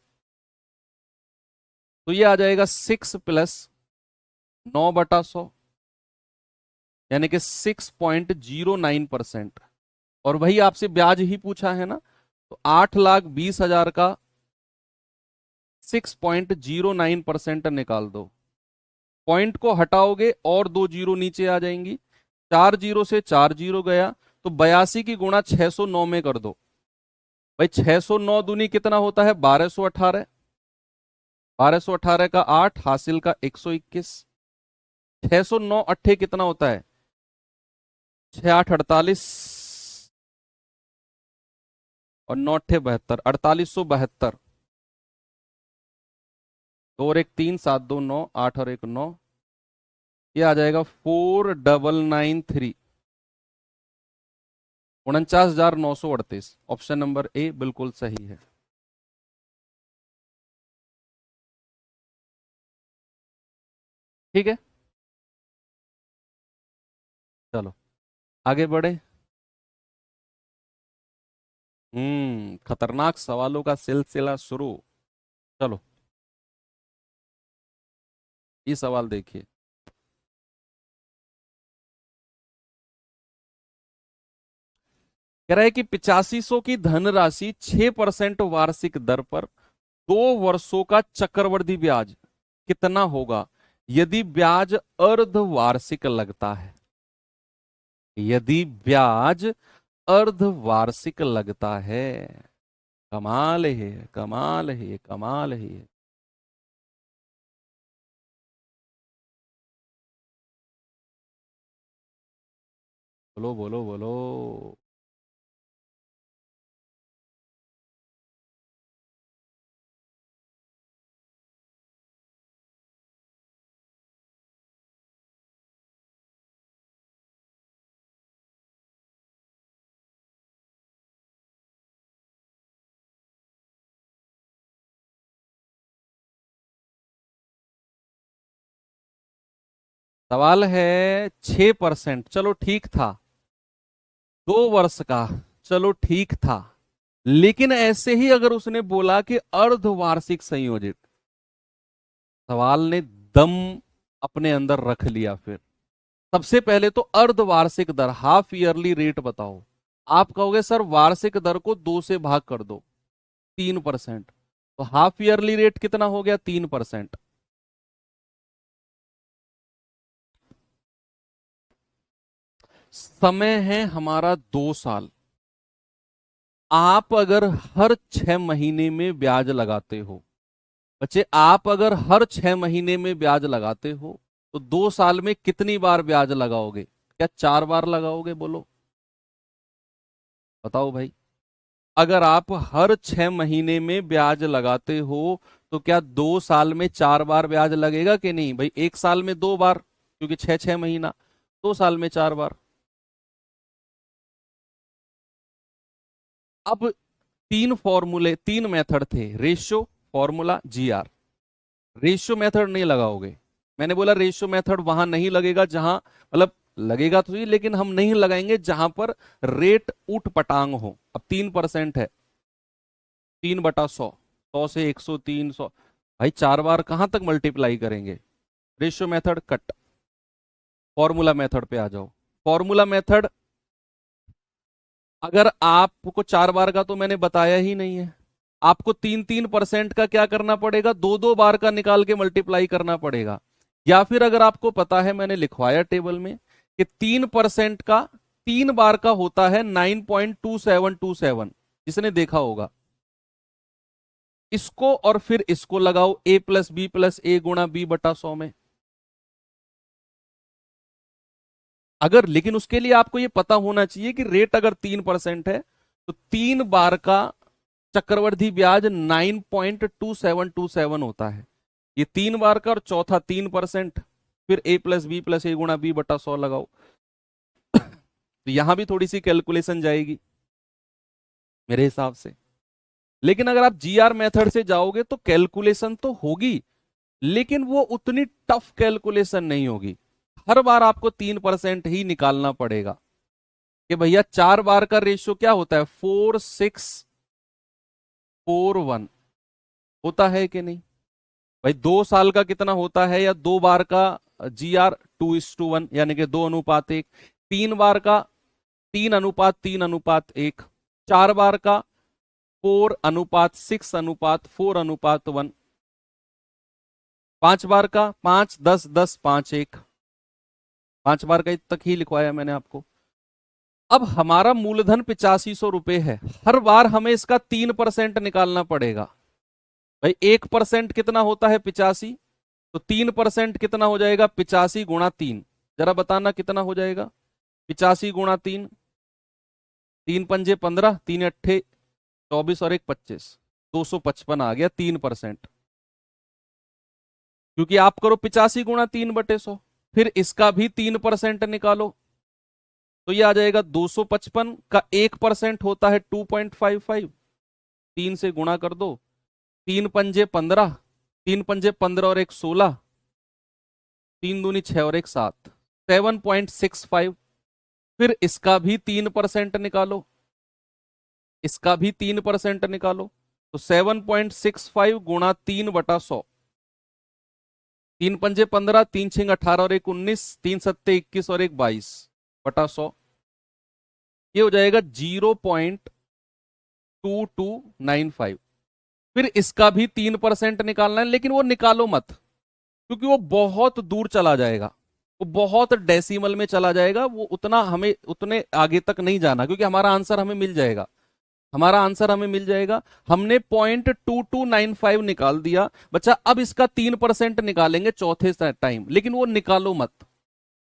S1: तो ये आ जाएगा 6+9/100, यानी कि 6.09%। और वही आपसे ब्याज ही पूछा है ना, तो 8,20,000 का 6.09% निकाल दो। पॉइंट को हटाओगे और 2 जीरो नीचे आ जाएंगी, 4 जीरो से 4 जीरो गया, तो 82 की गुणा 609 में कर दो। भाई 609 दूनी कितना होता है? 1218। 1218 का 8, हासिल का 121। 609 अट्ठे कितना होता है? 6×8 = 48, और 9×8 = 72, 4872। 2 और 1 3, 7 2 9, 8 और 1 9, ये आ जाएगा 4993। 49,938। ऑप्शन नंबर ए बिल्कुल सही है। ठीक है, चलो आगे बढ़े। खतरनाक सवालों का सिलसिला शुरू। चलो, ये सवाल देखिए। कह रहा है कि 8500 की धनराशि 6% वार्षिक दर पर 2 वर्षों का चक्रवृद्धि ब्याज कितना होगा यदि ब्याज अर्धवार्षिक लगता है? यदि ब्याज अर्धवार्षिक लगता है। कमाल है, कमाल है, कमाल है। बोलो बोलो बोलो। सवाल है 6%, चलो ठीक था। 2 वर्ष का, चलो ठीक था। लेकिन ऐसे ही अगर उसने बोला कि अर्धवार्षिक संयोजित, सवाल ने दम अपने अंदर रख लिया। फिर सबसे पहले तो अर्धवार्षिक दर, हाफ ईयरली रेट बताओ। आप कहोगे सर वार्षिक दर को 2 से भाग कर दो, 3%। तो हाफ ईयरली रेट कितना हो गया? 3%। समय है हमारा 2 साल। आप अगर हर 6 महीने में ब्याज लगाते हो, बच्चे आप अगर हर 6 महीने में ब्याज लगाते हो तो 2 साल में कितनी बार ब्याज लगाओगे? क्या 4 बार लगाओगे? बोलो, बताओ भाई। अगर आप हर 6 महीने में ब्याज लगाते हो तो क्या 2 साल में 4 बार ब्याज लगेगा कि नहीं भाई? एक साल में 2 बार, क्योंकि 6 6 महीना, 2 साल में 4 बार। अब तीन मेथड थे, ratio, formula, GR. Ratio method नहीं लगाओगे। मैंने बोला रेशियो मेथड वहां नहीं लगेगा जहां, मतलब लगेगा तो सही, लेकिन हम नहीं लगाएंगे जहां पर रेट ऊट पटांग हो। अब 3% है, 3/100, 100 से 103, 100। भाई 4 बार कहां तक मल्टीप्लाई करेंगे? Ratio method cut, formula method पे आ जाओ। फॉर्मूला मेथड, अगर आपको 4 बार का तो मैंने बताया ही नहीं है। आपको 3-3% का क्या करना पड़ेगा? 2-2 बार का निकाल के मल्टीप्लाई करना पड़ेगा। या फिर अगर आपको पता है, मैंने लिखवाया टेबल में कि 3% का 3 बार का होता है 9.2727, जिसने देखा होगा। इसको और फिर इसको लगाओ, a+b+a×b/100 में। अगर, लेकिन उसके लिए आपको ये पता होना चाहिए कि रेट अगर 3% है तो 3 बार का चक्रवर्ती ब्याज 9.2727 होता है। ये 3 बार का, और चौथा 3%, फिर a+b+a×b/100 लगाओ। तो यहां भी थोड़ी सी कैलकुलेशन जाएगी मेरे हिसाब से। लेकिन अगर आप जीआर मेथड से जाओगे तो कैलकुलेशन तो होगी, लेकिन वो उतनी टफ कैलकुलेशन नहीं होगी। हर बार आपको 3% ही निकालना पड़ेगा कि भैया 4 बार का रेशियो क्या होता है? 4:6:4:1 होता है कि नहीं भाई? 2 साल का कितना होता है? या 2 बार का जीआर 2:1, यानी कि 2:1। 3 बार का 3:3:1। 4 बार का 4:6:4:1। 5 बार का 5:10:10:5:1। 5 बार का तक ही लिखवाया मैंने आपको। अब हमारा मूलधन 8500 रुपए है। हर बार हमें इसका 3% निकालना पड़ेगा। भाई 1% कितना होता है? 85। तो 3% कितना हो जाएगा? 85 × 3। जरा बताना कितना हो जाएगा? 85 × 3, 3×5 = 15, 3×8 = 24 और 1 25, 255 आ गया 3%। क्योंकि आप करो 85 × 3/100, फिर इसका भी 3% निकालो तो ये आ जाएगा 255 का 1% होता है 2.55। 3 से गुणा कर दो, 3×5 = 15, 3×5 = 15 और 1 16, 3×2 = 6 और 1 7, 7.65। फिर इसका भी 3% निकालो, इसका भी 3% निकालो, तो 7.65 × 3/100। 3×5 = 15, 3×6 = 18 और 1 19, 3×7 = 21 और 1 22/100। ये हो जाएगा 0.2295। फिर इसका भी 3% निकालना है, लेकिन वो निकालो मत, क्योंकि वो बहुत दूर चला जाएगा, वो बहुत डेसिमल में चला जाएगा। वो उतना, हमें उतने आगे तक नहीं जाना, क्योंकि हमारा आंसर हमें मिल जाएगा। हमारा आंसर हमें मिल जाएगा। हमने 0.2295 निकाल दिया बच्चा। अब इसका 3% निकालेंगे चौथे टाइम, लेकिन वो निकालो मत।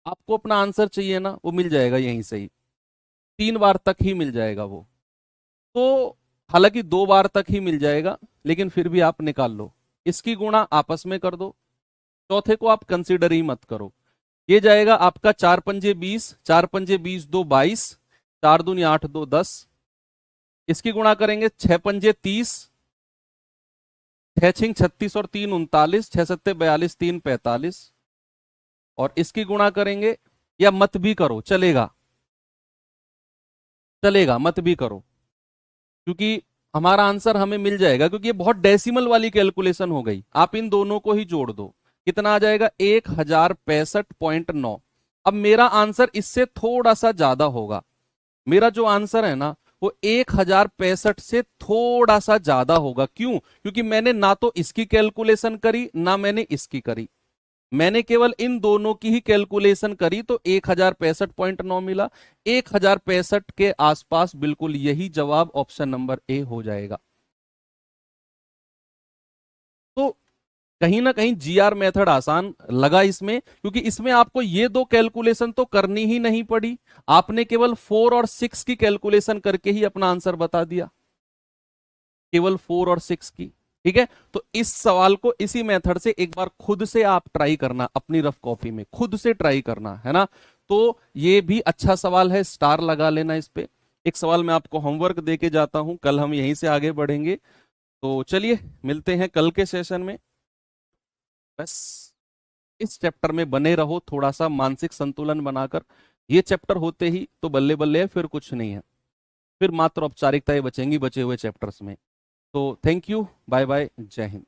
S1: आपको अपना आंसर चाहिए ना, वो मिल जाएगा यहीं से ही। 3 बार तक ही मिल जाएगा वो तो। हालांकि 2 बार तक ही मिल जाएगा, लेकिन फिर भी आप निकाल लो। इसकी गुणा आपस में कर दो, चौथे को आप कंसिडर ही मत करो। ये जाएगा आपका 4×5 = 20, 4×5 = 2 = 22, 4×2 = 8, 2 = 10। इसकी गुणा करेंगे 6×5 = 30, 6×6 = 36 और 3 = 39, 6×7 = 42, 3 = 45। और इसकी गुणा करेंगे, या मत भी करो, चलेगा, चलेगा, मत भी करो, क्योंकि हमारा आंसर हमें मिल जाएगा, क्योंकि ये बहुत डेसिमल वाली कैलकुलेशन हो गई। आप इन दोनों को ही जोड़ दो, कितना आ जाएगा, 1065.9। अब मेरा आंसर इससे थोड़ा सा ज्यादा होगा, मेरा जो आंसर है ना वो 1065 से थोड़ा सा ज्यादा होगा। क्यों? क्योंकि मैंने ना तो इसकी कैलकुलेशन करी ना मैंने इसकी करी, मैंने केवल इन दोनों की ही कैलकुलेशन करी, तो 1065.9 मिला। 1065 के आसपास बिल्कुल यही जवाब ऑप्शन नंबर ए हो जाएगा। तो कहीं ना कहीं जीआर मेथड आसान लगा इसमें, क्योंकि इसमें आपको ये दो कैलकुलेशन तो करनी ही नहीं पड़ी, आपने केवल 4 और 6 की कैलकुलेशन करके ही अपना आंसर बता दिया, केवल 4 और 6 की। ठीक है, तो इस सवाल को इसी मेथड से एक बार खुद से आप ट्राई करना, अपनी रफ कॉपी में खुद से ट्राई करना है ना। तो ये भी अच्छा सवाल है, स्टार लगा लेना इस पे। एक सवाल मैं आपको होमवर्क दे के जाता हूं, कल हम यहीं से आगे बढ़ेंगे। तो चलिए मिलते हैं कल के सेशन में। बस इस चैप्टर में बने रहो, थोड़ा सा मानसिक संतुलन बनाकर। ये चैप्टर होते ही तो बल्ले बल्ले है, फिर कुछ नहीं है, फिर मात्र औपचारिकताएं बचेंगी बचे हुए चैप्टर्स में। तो थैंक यू, बाय बाय, जय हिंद।